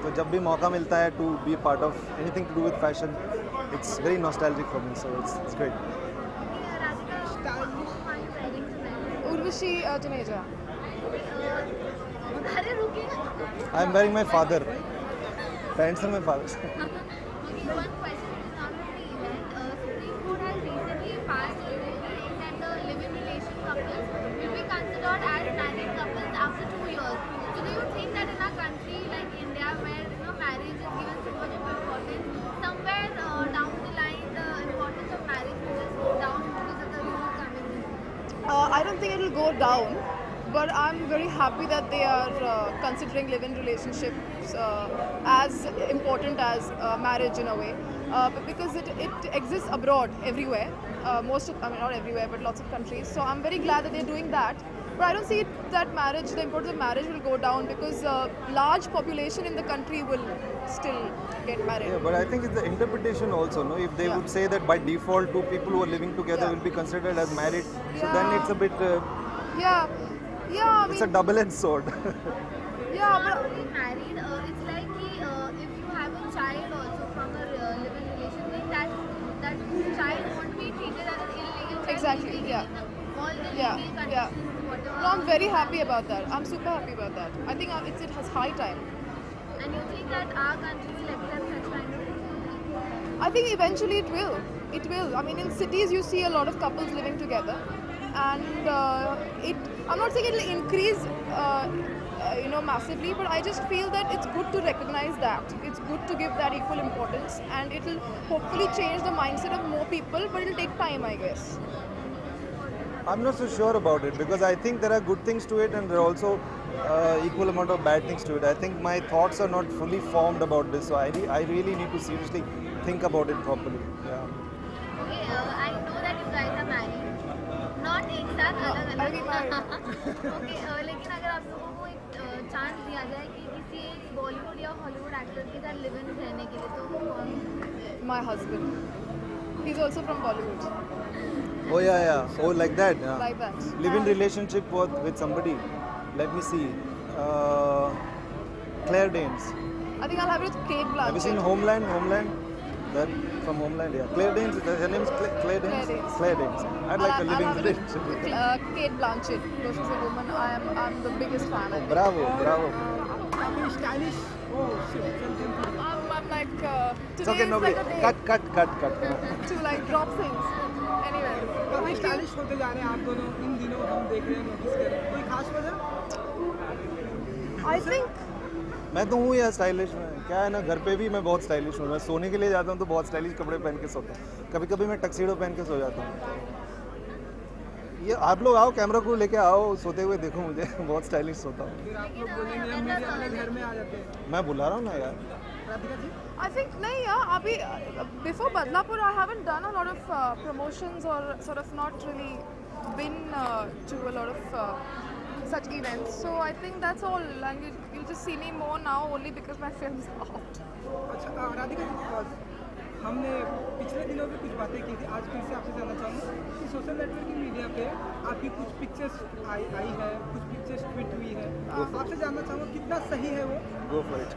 So जब भी मौका मिलता है to be a part of anything to do with fashion, it's very nostalgic for me. So it's great. Radhika, what are you wearing Urvashi Taneja. I am wearing my father. Pants are my father's. Okay, one question is not on the event. Supreme Court has recently passed a rule saying that the live-in relation couples will be considered as married couples after 2 years. So do you think that in a country like India, where marriage is given so much of importance, somewhere down the line the importance of marriage will just go down because of the rule coming in? I don't think it will go down, but I'm very happy that they are considering live-in relationships as important as marriage in a way, because it exists abroad everywhere, not everywhere, but lots of countries. So I'm very glad that they're doing that. But I don't see that the importance of marriage will go down, because large population in the country will still get married. Yeah, but I think it's the interpretation also, no? If they would say that by default 2 people who are living together will be considered as married, so then it's a bit... yeah, I mean, it's a double-edged sword. Yeah, but married, it's like if you have a child also from a live-in relation, that child won't be treated as an illegal child. Exactly, yeah. All the legal conditions, whatever. No, I'm very happy about that. I'm super happy about that. I think it has high time. And you think that our country will accept such kind of things? I think eventually it will. It will. I mean, in cities you see a lot of couples living together, and I'm not saying it will increase, massively, but I just feel that it's good to recognize that. It's good to give that equal importance, and it will hopefully change the mindset of more people, but it will take time, I guess. I'm not so sure about it, because I think there are good things to it and there are also equal amount of bad things to it. I think my thoughts are not fully formed about this, so I really need to seriously think about it properly. Yeah. Okay, I know that you guys are married. Not एक साथ अलग-अलग. Okay, लेकिन अगर आप लोगों को एक chance दिया जाए कि किसी बॉलीवुड या हॉलीवुड एक्टर के साथ लिव इन रहने के लिए, तो कौन? My husband. He's also from Bollywood. Oh yeah. Oh, like that. Yeah. Like that. Live-in relationship with somebody. Let me see. Claire Danes. I think I'll have it with Kate Blanchett. Have you seen Homeland? That from Homeland, yeah. Claire Danes. Her name is Claire Danes. Claire Danes. I'd like a living relationship with her. Kate Blanchett, because she's a woman. I'm the biggest fan. Oh, bravo. Stylish. Oh shit. I'm like. It's okay, nobody. Cut. To like drop things. Anyway. काफी stylish होते जा रहे हैं आप दोनों इन दिनों, हम देख रहे हैं, नोटिस कर रहे हैं. कोई खास वजह? I think. मैं तो हूँ यार स्टाइलिश में. क्या है ना, घर पे भी मैं बहुत स्टाइलिश हूँ. मैं सोने के लिए जाता हूँ तो बहुत स्टाइलिश कपड़े पहन के सोता हूँ. कभी मैं टक्सीडो पहन के सो जाता हूँ. ये आप लोग आओ, कैमरा को लेके आओ, सोते हुए देखो मुझे. बहुत स्टाइलिश सोता हूँ. फिर आप लोग बोलेंगे हम मीडिया वाले घर में आ जाते हैं. मैं बुला रहा हूँ ना यार. I think नहीं यार, अभी before Badlapur I haven't done a lot of promotions or sort of not really been to a lot of such events. So I think that's all, and you just see me more now only because my film's out. अच्छा राधिका, हमने पिछले दिनों में कुछ बातें की थी. आज फिर से आपसे जानना चाहूँगा कि सोशल नेटवर्किंग मीडिया पे आपकी कुछ पिक्चर्स आई है, कुछ पिक्चर्स ट्वीट हुई है. आपसे जानना चाहूँगा कितना सही है वो? Go for it.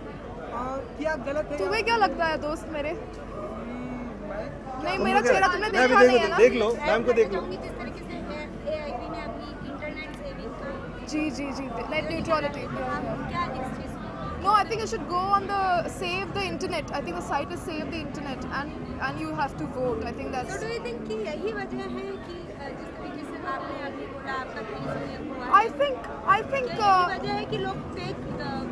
और क्या गलत है? तुम्हें क्या लगता है दोस्त मेरे? नहीं, मेरा चेहरा तुमने देखा नहीं है ना? देख लो, मैम को देख लो. जिस तरीके से AIB ने अभी इंटरनेट सेविंग का जी नेट न्यूट्रलिटी. क्या इस चीज़? No, I think you should go on the Save the Internet. I think the site is Save the Internet, and you have to vote. I think that's. So do you think कि यही वजह है कि जिस तरीके से आपने अभी बोला आपका 30 मिलियन हुआ? I think. यही वजह है कि लोग फेक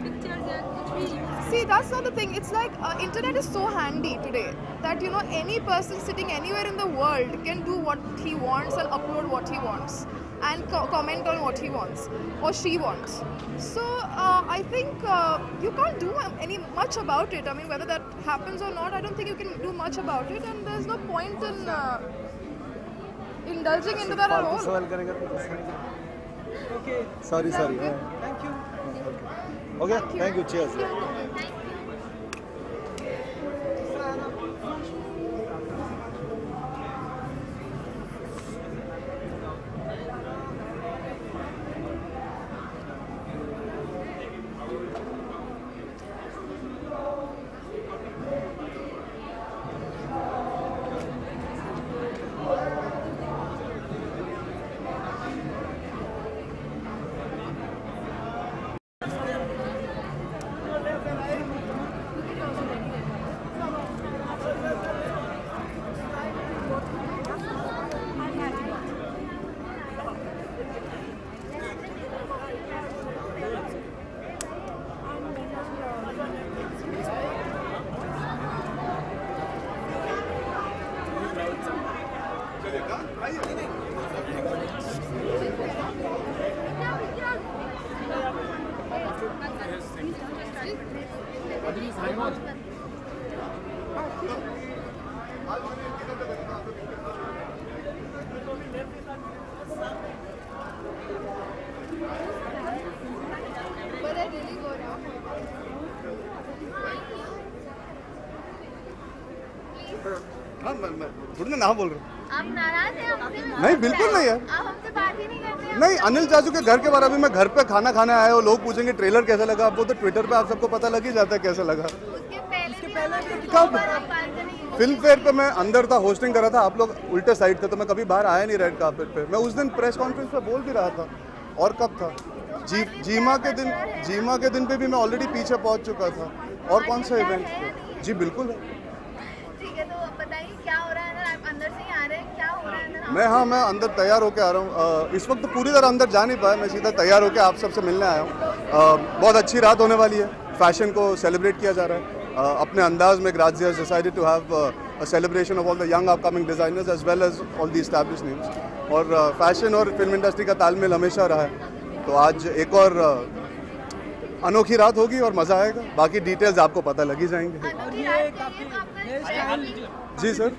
पिक्चर्स या कुछ भी. See, that's not the thing. It's like internet is so handy today that any person sitting anywhere in the world can do what he wants and upload what he wants and comment on what he wants or she wants. So I think you can't do much about it. I mean, whether that happens or not, I don't think you can do much about it, and there's no point in indulging into that at all. Okay. Sorry. Thank you. Okay. Thank you. Cheers. हाँ मैं थोड़ी ना बोल रहा हूँ। आप नाराज हैं हमसे? नहीं बिल्कुल नहीं यार। आप हमसे बात ही नहीं करते हैं। नहीं, अनिल चाचू के घर के बारे में मैं घर पे खाना खाने आया हूँ, लोग पूछेंगे ट्रेलर कैसा लगा आपको, तो ट्विटर पे आप सबको पता लग ही जाता है कैसा लगा। कब? फिल्म फेयर पे मैं अंदर था, होस्टिंग कर रहा था, आप लोग उल्टे साइड थे, तो मैं कभी बाहर आया नहीं रेड कार्पेट पे। मैं उस दिन प्रेस कॉन्फ्रेंस पे बोल भी रहा था। और कब था? जीमा के दिन पे भी मैं ऑलरेडी पीछे पहुंच चुका था। और कौन सा इवेंट? जी बिल्कुल है। ठीक है, तो बताइए क्या हो रहा है? आप अंदर से ही आ रहे हैं, क्या हो रहा है? मैं अंदर तैयार होके आ रहा हूँ। इस वक्त तो पूरी तरह अंदर जा नहीं पाया, मैं सीधा तैयार होके आप सबसे मिलने आया हूँ। बहुत अच्छी रात होने वाली है, फैशन को सेलिब्रेट किया जा रहा है। अपने अंदाज में Grazia has decided to have a celebration of all the young upcoming designers as well as all the established names. और फैशन और फिल्म इंडस्ट्री का तालमेल हमेशा रहा है, तो आज एक और अनोखी रात होगी और मज़ा आएगा। बाकी डिटेल्स आपको पता लग ही जाएंगे। जी सर।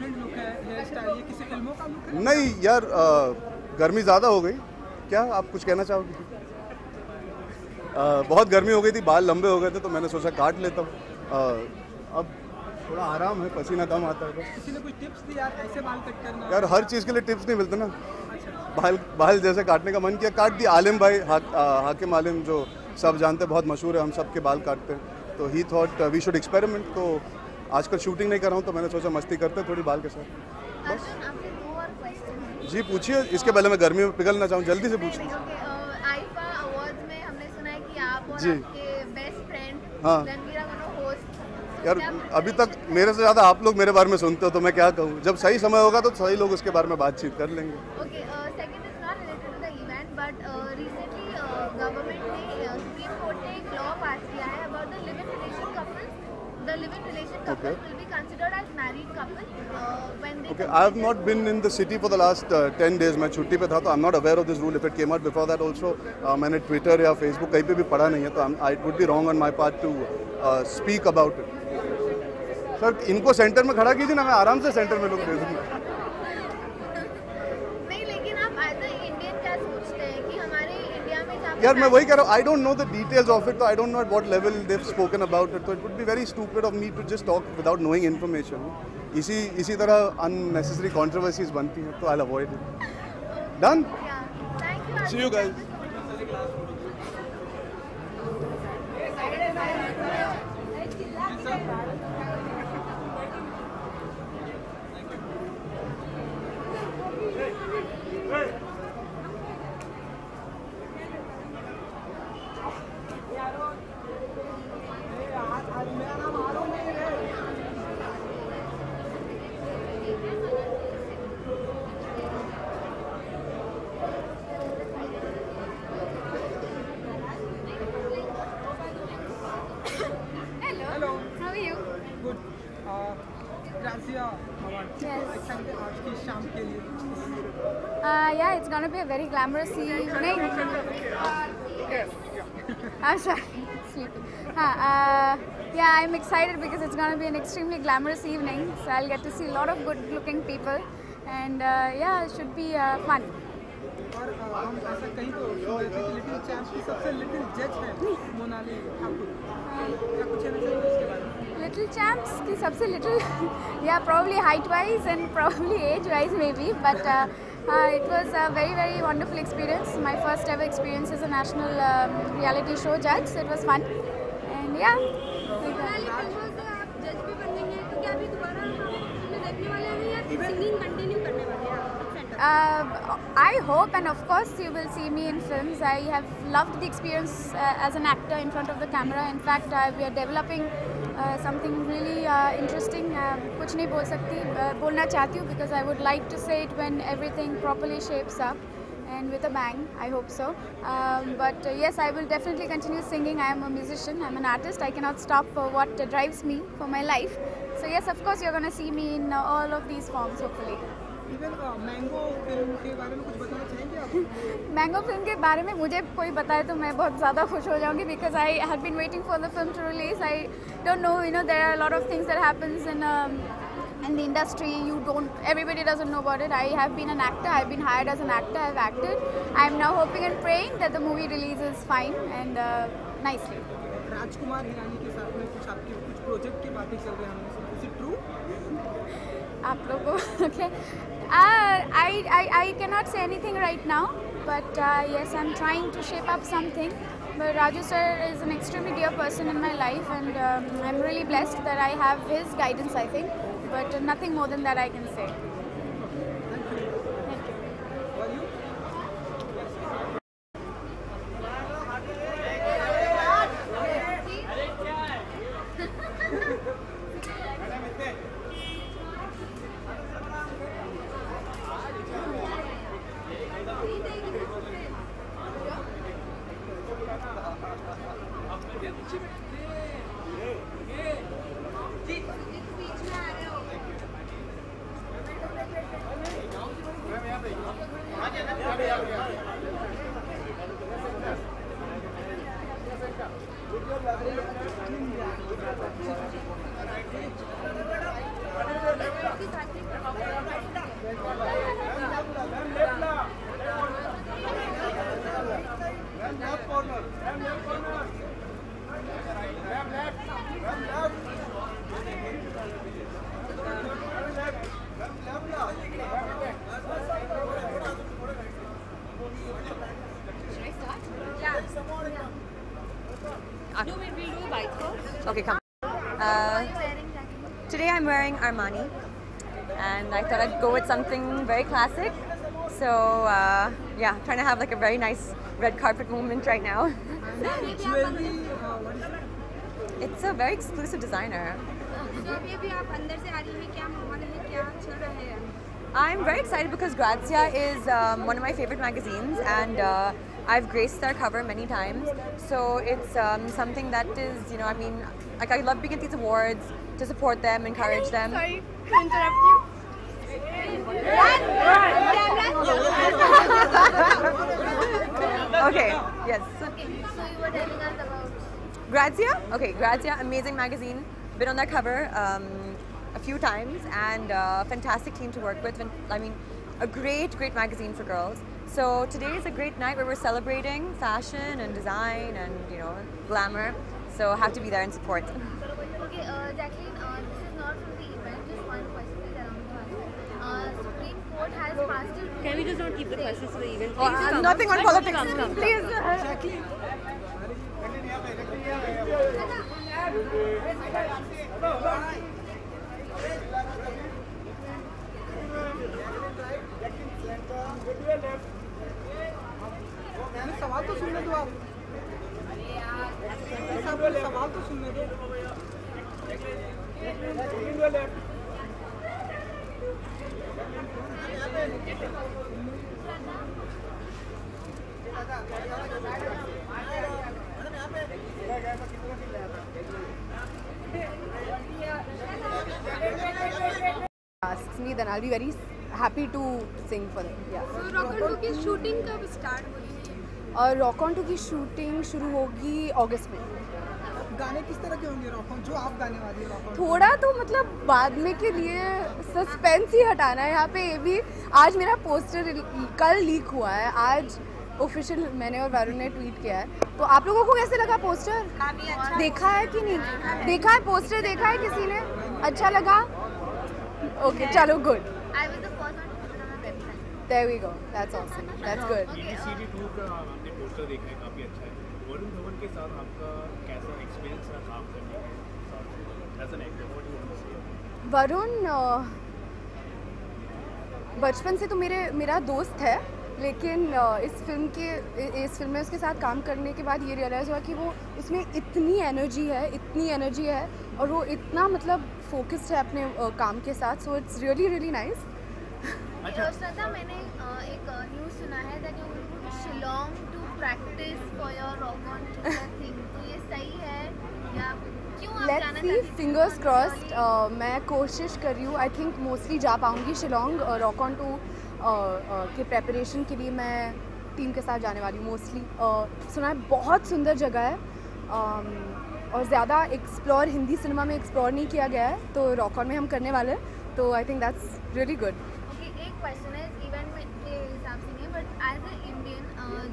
नहीं यार, गर्मी ज़्यादा हो गई क्या? आप कुछ कहना चाहोगे? बहुत गर्मी हो गई थी, बाल लंबे हो गए थे, तो मैंने सोचा काट लेता हूँ। अब थोड़ा आराम है, पसीना कम आता है बस। किसी ने कोई टिप्स दी यार ऐसे बाल कट करना? यार हर चीज़ के लिए टिप्स नहीं मिलते ना। बाल जैसे काटने का मन किया काट दिया। आलिम भाई, हाकिम आलिम जो सब जानते हैं, बहुत मशहूर है, हम सब के बाल काटते हैं, तो he thought we should experiment. तो आजकल शूटिंग नहीं कर रहा हूँ, तो मैंने सोचा मस्ती करते हैं थोड़ी बाल के साथ बस। जी पूछिए, इसके पहले मैं गर्मी में पिघल ना चाहूँ, जल्दी से पूछिए। आईफा अवार्ड्स में हमने सुना है कि आप और जी आपके बेस्ट फ्रेंड हाँ रणवीर होस्ट। यार अभी तक मेरे से ज़्यादा आप लोग मेरे बारे में सुनते हो, तो मैं क्या कहूँ। जब सही समय होगा तो सही लोग उसके बारे में बातचीत कर लेंगे। Okay, second is not related to the event, but recently government ने सुप्रीम कोर्ट ने एक लॉ पास किया है about the live in relation couples. The live in relation couples will be considered as married couple when they. Okay, I have not been in the city for the last 10 days. मैं छुट्टी पे था, तो I'm not aware of this rule. If it came out before that also, मैंने Twitter या Facebook कहीं पे भी पढ़ा नहीं है, तो it would be wrong on my part to speak about it. Sir इनको सेंटर में खड़ा कीजिए ना, मैं आराम से सेंटर में लोग दे दूँगा। नहीं, लेकिन आप एज अ इंडियन क्या सोचते हैं कि हमारे इंडिया में जहाँ यार मैं वही कह रहा हूँ, I don't know the details of it, तो I don't know at what level they've spoken about it, तो it would be very stupid of me to just talk without knowing information. इसी तरह unnecessary controversies बनती हैं, तो I'll avoid it. Done? See you guys. Hello. How are you? Good. Grazia Award. Yes. Excited आज की शाम के लिए? Yeah, it's gonna be a very glamorous evening. I'm sorry, sleeping. Yeah, I'm excited because it's gonna be an extremely glamorous evening. So I'll get to see a lot of good-looking people, and yeah, it should be fun. और हम ऐसा कहीं तो सुन रहे थे कि little champs की सबसे लिटिल जज है मोनाली ठाकुर। क्या कुछ कहना चाहिए उसके बारे में? Little Champs की सबसे little, yeah, probably height-wise and probably age-wise maybe, but it was a very wonderful experience. My first ever experience as a national reality show judge, so it was fun, and yeah. Monali फिल्मों से आप जज भी बन गई हैं, तो क्या अभी दोबारा फिल्में देखने वाले हैं या सिंगिंग कंटिन्यू करने वाले हैं? I hope, and of course you will see me in films. I have loved the experience as an actor in front of the camera. In fact, we are developing something really interesting. कुछ नहीं बोल सकती, बोलना चाहती हूँ because I would like to say it when everything properly shapes up and with a bang. I hope so. But yes, I will definitely continue singing. I am a musician. I'm an artist. I cannot stop what drives me for my life. So yes, of course, you're going to see me in all of these forms, hopefully. Even mango film के बारे में कुछ बताना चाहेंगे आप? Mango film के बारे में मुझे कोई बताए तो मैं बहुत ज़्यादा खुश हो जाऊंगी because I have been waiting for the film to release. I don't know, you know, there are lot of things that happens in the industry. Everybody doesn't know about it. I have been an actor. I've been hired as an actor. I've acted. I'm now hoping and praying that the movie releases fine and nicely. Rajkumar Hirani के साथ में कुछ project की बातें चल रही हैं. Is it true? आप लोगों okay. I cannot say anything right now, but yes, I'm trying to shape up something. But Raju sir is an extremely dear person in my life, and I'm really blessed that I have his guidance, I think. But nothing more than that I can say. Okay, come. Today I'm wearing Armani, and I thought I'd go with something very classic. So yeah, trying to have like a very nice red carpet moment right now. It's a very exclusive designer. I'm very excited because Grazia is one of my favorite magazines, and I've graced their cover many times. So it's something that is, you know, I mean, like I love being at these awards to support them, encourage them. Sorry to interrupt you. Okay, yes. Okay, so you were telling us about Grazia? Okay, Grazia, amazing magazine. Been on their cover a few times, and fantastic team to work with. I mean, a great magazine for girls. So today is a great night where we're celebrating fashion and design and, you know, glamour. So have to be there and support. Okay, Jacqueline, this is not from the event. Just one question that I want to ask. Supreme Court has passed a rule. Can we just not keep the questions to the event? Oh, Please nothing on politics. Come. Please. Jacqueline. सवाल तो सुनने दो आप. सवाल तो सुनने दो. Asks me, then I'll be very happy to sing for them. Yeah. So Rock on 2 की शूटिंग कब स्टार्ट हो रही है? और रॉक ऑन 2 की शूटिंग शुरू होगी अगस्त में. गाने किस तरह के होंगे रॉक ऑन जो आप गाने वाली है रॉक ऑन? थोड़ा तो मतलब बाद में के लिए सस्पेंस ही हटाना है यहाँ पे. ये भी आज मेरा पोस्टर कल लीक हुआ है, आज ऑफिशियल मैंने और वरुण ने ट्वीट किया है. तो आप लोगों को कैसे लगा पोस्टर? काफी अच्छा. देखा है कि नहीं? देखा है पोस्टर, देखा है किसी ने? अच्छा लगा? ओके, चलो good. I was the first one to put it on our website. There we go. That's awesome. That's good. DDCD 2 का आपने पोस्टर देखा है, काफ़ी अच्छा है. वरुण धवन के साथ आपका कैसा एक्सपीरियंस रहा काम करने के साथ? As an actor, what do you want to say? Varun बचपन से तो मेरा दोस्त है, लेकिन इस फिल्म में उसके साथ काम करने के बाद ये रियलाइज़ हुआ कि वो उसमें इतनी एनर्जी है और वो इतना मतलब फोकस्ड है अपने काम के साथ. So it's really nice. Shraddha, मैंने एक न्यूज़ सुना है that you will go to Shillong to practice for your rock on thing. तो ये सही है या लेट्स सी, फिंगर्स क्रॉस्ड। मैं कोशिश कर रही हूँ, आई थिंक मोस्टली जा पाऊँगी शिलोंग। रॉक ऑन टू के प्रेपरेशन के लिए मैं टीम के साथ जाने वाली हूँ मोस्टली। सुना है बहुत सुंदर जगह है और ज़्यादा एक्सप्लोर हिंदी सिनेमा में एक्सप्लोर नहीं किया गया है, तो रॉक ऑन में हम करने वाले हैं, तो I think that's really good. एक क्वेश्चन है इवेंट के हिसाब से नहीं, बट एज ए इंडियन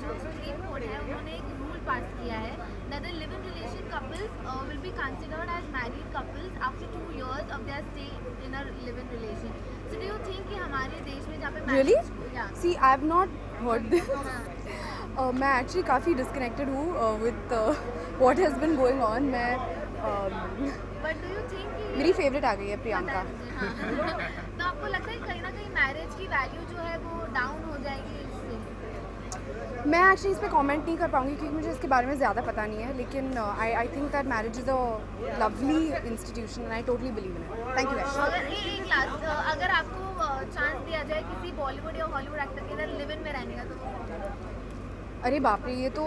जो सुप्रीम कोर्ट है उन्होंने एक रूल पास किया है that the live in relation couples will be considered as married couples after 2 years of their stay in a live in relation. So do you think कि हमारे देश में जहाँ पे really? Yeah. See, I have not heard this. मैं actually काफ़ी disconnected हूँ with what has been going on. मैं But do you think कि मेरी फेवरेट आ गई है प्रियंका। तो आपको लगता है कहीं ना कहीं मैरिज की वैल्यू जो है वो डाउन हो जाएगी इससे? मैं एक्चुअली इस पर कमेंट नहीं कर पाऊँगी क्योंकि मुझे इसके बारे में ज़्यादा पता नहीं है, लेकिन I think that marriage is a lovely institution and I totally believe in it. Thank you very much. अगर आपको चांस दिया जाए किसी बॉलीवुड या हॉलीवुड एक्टर के अंदर लिव इन में रहने का, तो अरे बाप रे, ये तो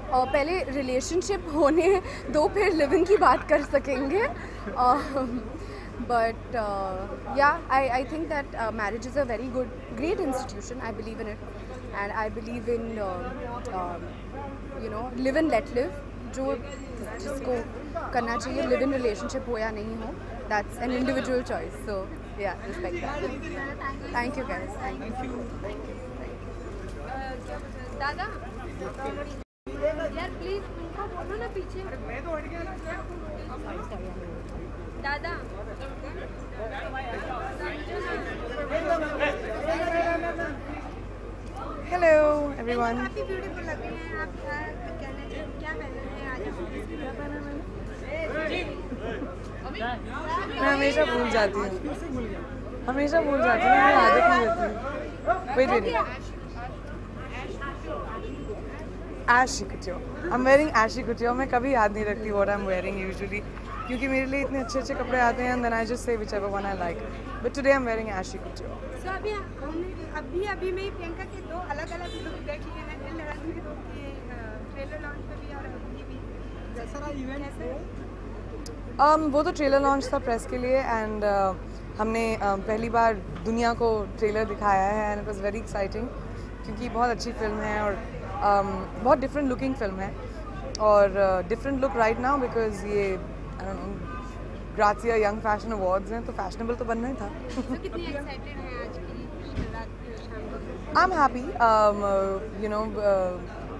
पहले रिलेशनशिप होने दो फिर लिव इन की बात कर सकेंगे। बट या I think that marriage is a very good great institution. I believe in it and I believe in you know live in let live, जो जिसको करना चाहिए, लिव इन रिलेशनशिप हो या नहीं हो, दैट्स एन इंडिविजुअल चॉइस। सो या respect that. Thank you guys. Thank you. दादा यार प्लीज उनको बोलो ना पीछे। मैं तो हट गया। दादा हेलो एवरीवन। काफी ब्यूटीफुल लग रही हैं आप। क्या पहने हैं आज? मैं हमेशा भूल जाती हूँ, हमेशा भूल जाती हूँ, मेरी आदत नहीं होती। Wait wait, Ashy couture. I'm wearing ashy couture. मैं कभी याद नहीं रखती what I'm wearing usually, क्योंकि मेरे लिए इतने अच्छे अच्छे कपड़े आते हैं and then I just say whichever one I like. But today I'm wearing ashy couture. So अभी हमने अभी में ही प्रियंका के 2 अलग-अलग लुक देख लिए हैं। दिल लड़ाने के 2 के ट्रेलर लॉन्च पे भी और अभी भी। कैसा रहा इवेंट? वो तो ट्रेलर लॉन्च था प्रेस के लिए एंड हमने पहली बार दुनिया को ट्रेलर दिखाया है and it was very exciting, क्योंकि बहुत अच्छी फिल्म है और बहुत डिफरेंट लुकिंग फिल्म है और different look right now because ये I don't know Grazia young fashion awards हैं, तो फैशनेबल तो बनना ही था। कितनी एक्साइटेड हैं आज की रात शाम को? I am happy. You know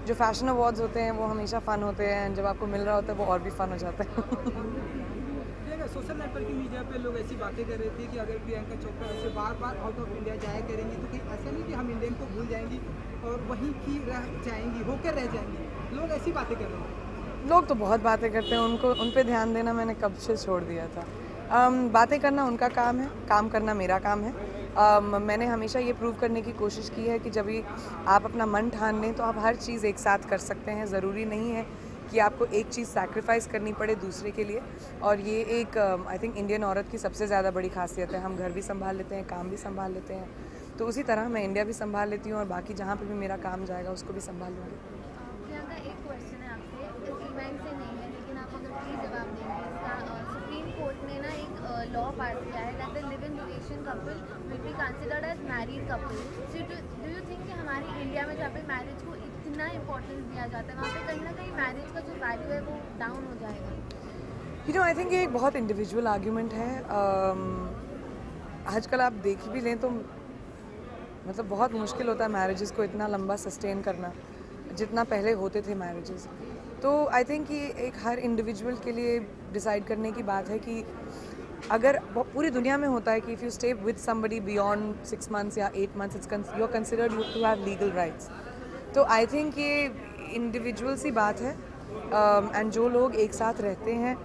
जो फैशन अवार्ड्स होते हैं वो हमेशा फ़न होते हैं, जब आपको मिल रहा होता है वो और भी फ़न हो जाता है। सोशल नेटवर्किंग मीडिया पे लोग ऐसी बातें कर रहे थे कि अगर प्रियंका चोपड़ा ऐसे बार बार आउट ऑफ इंडिया जाया करेंगी तो कहीं ऐसा नहीं कि हम इंडियन को भूल जाएंगी और वहीं की रह जाएंगी, होकर रह जाएंगी। लोग ऐसी बातें कर रहे हैं। लोग तो बहुत बातें करते हैं, उनको उन पे ध्यान देना मैंने कब से छोड़ दिया था। बातें करना उनका काम है, काम करना मेरा काम है। मैंने हमेशा ये प्रूव करने की कोशिश की है कि जब भी आप अपना मन ठान लें तो आप हर चीज़ एक साथ कर सकते हैं। ज़रूरी नहीं है कि आपको एक चीज़ सैक्रिफाइस करनी पड़े दूसरे के लिए, और ये एक आई थिंक इंडियन औरत की सबसे ज़्यादा बड़ी खासियत है। हम घर भी संभाल लेते हैं, काम भी संभाल लेते हैं, तो उसी तरह मैं इंडिया भी संभाल लेती हूँ और बाकी जहाँ पे भी मेरा काम जाएगा उसको भी संभाल लूँगी। प्रियंका, एक क्वेश्चन है आपसे, इस इवेंट से नहीं है लेकिन आप अगर प्लीज जवाब देंगे इसका। सुप्रीम कोर्ट ने ना एक लॉ पास किया है that the live in relation couple will be considered as married couple. So do you think कि हमारी इंडिया में जहाँ पे मैरिज को इतना इम्पोर्टेंस दिया जाता है वहाँ पे कहीं ना कहीं मैरिज का जो वैल्यू है वो डाउन हो जाएगा? यू नो आई थिंक ये एक बहुत इंडिविजुअल आर्ग्यूमेंट है। आजकल आप देख भी लें तो मतलब बहुत मुश्किल होता है मैरिजेस को इतना लंबा सस्टेन करना जितना पहले होते थे मैरिजेस। तो आई थिंक ये एक हर इंडिविजुअल के लिए डिसाइड करने की बात है कि अगर पूरी दुनिया में होता है कि if you stay with somebody beyond 6 months या 8 months it's you are considered to have legal rights. तो आई थिंक ये इंडिविजुअल सी बात है एंड जो लोग एक साथ रहते हैं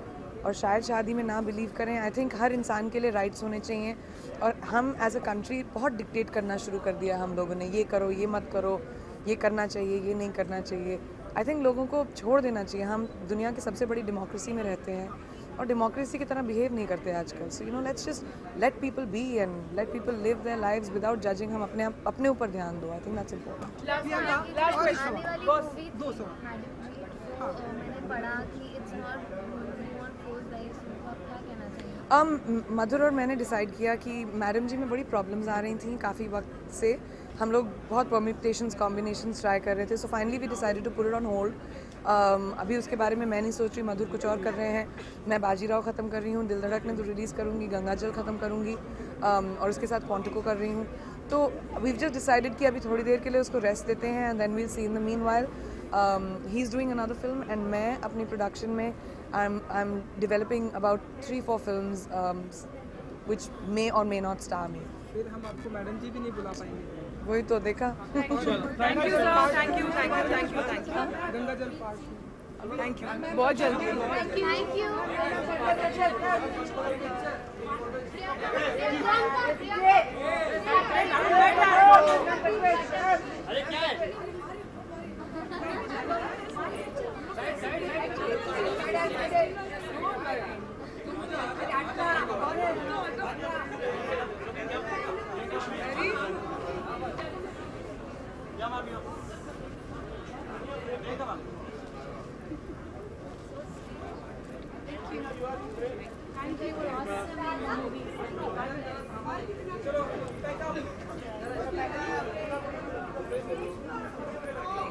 और शायद शादी में ना बिलीव करें, आई थिंक हर इंसान के लिए राइट्स होने चाहिए। और हम एज अ कंट्री बहुत डिक्टेट करना शुरू कर दिया हम लोगों ने, ये करो, ये मत करो, ये करना चाहिए, ये नहीं करना चाहिए। आई थिंक लोगों को छोड़ देना चाहिए। हम दुनिया की सबसे बड़ी डेमोक्रेसी में रहते हैं और डेमोक्रेसी की तरह बिहेव नहीं करते आजकल। So you know let's just let people be and let people live their lives without judging. हम अपने ऊपर ध्यान दो। आई थिंक दैट्स इम्पोर्टेंट। मैंने पढ़ा कि इट्स नॉट मधुर और मैंने डिसाइड किया कि मैडम जी में बड़ी प्रॉब्लम्स आ रही थी काफ़ी वक्त से। हम लोग बहुत परम्यूटेशंस कॉम्बिनेशंस ट्राई कर रहे थे, so finally we decided to put it on hold. अभी उसके बारे में मैं नहीं सोच रही, मधुर कुछ और कर रहे हैं। मैं बाजीराव ख़त्म कर रही हूँ, दिल धड़कने तो रिलीज़ करूँगी, गंगाजल ख़त्म करूँगी और उसके साथ क्वांटिको कर रही हूँ। तो वी जस्ट डिसाइडेड कि अभी थोड़ी देर के लिए उसको रेस्ट देते हैं and then we'll see in the meanwhile he is doing another film and मैं अपनी प्रोडक्शन में I am developing about 3-4 films which may or may not star me. फिर हम आपको मैडम जी भी नहीं बुला पाएंगे। वही तो देखा। Thank you sir, thank you thank you thank you thank you. गंगाजल पार्ट थैंक यू बहुत जल्दी। Thank you. अरे क्या है? Thank you.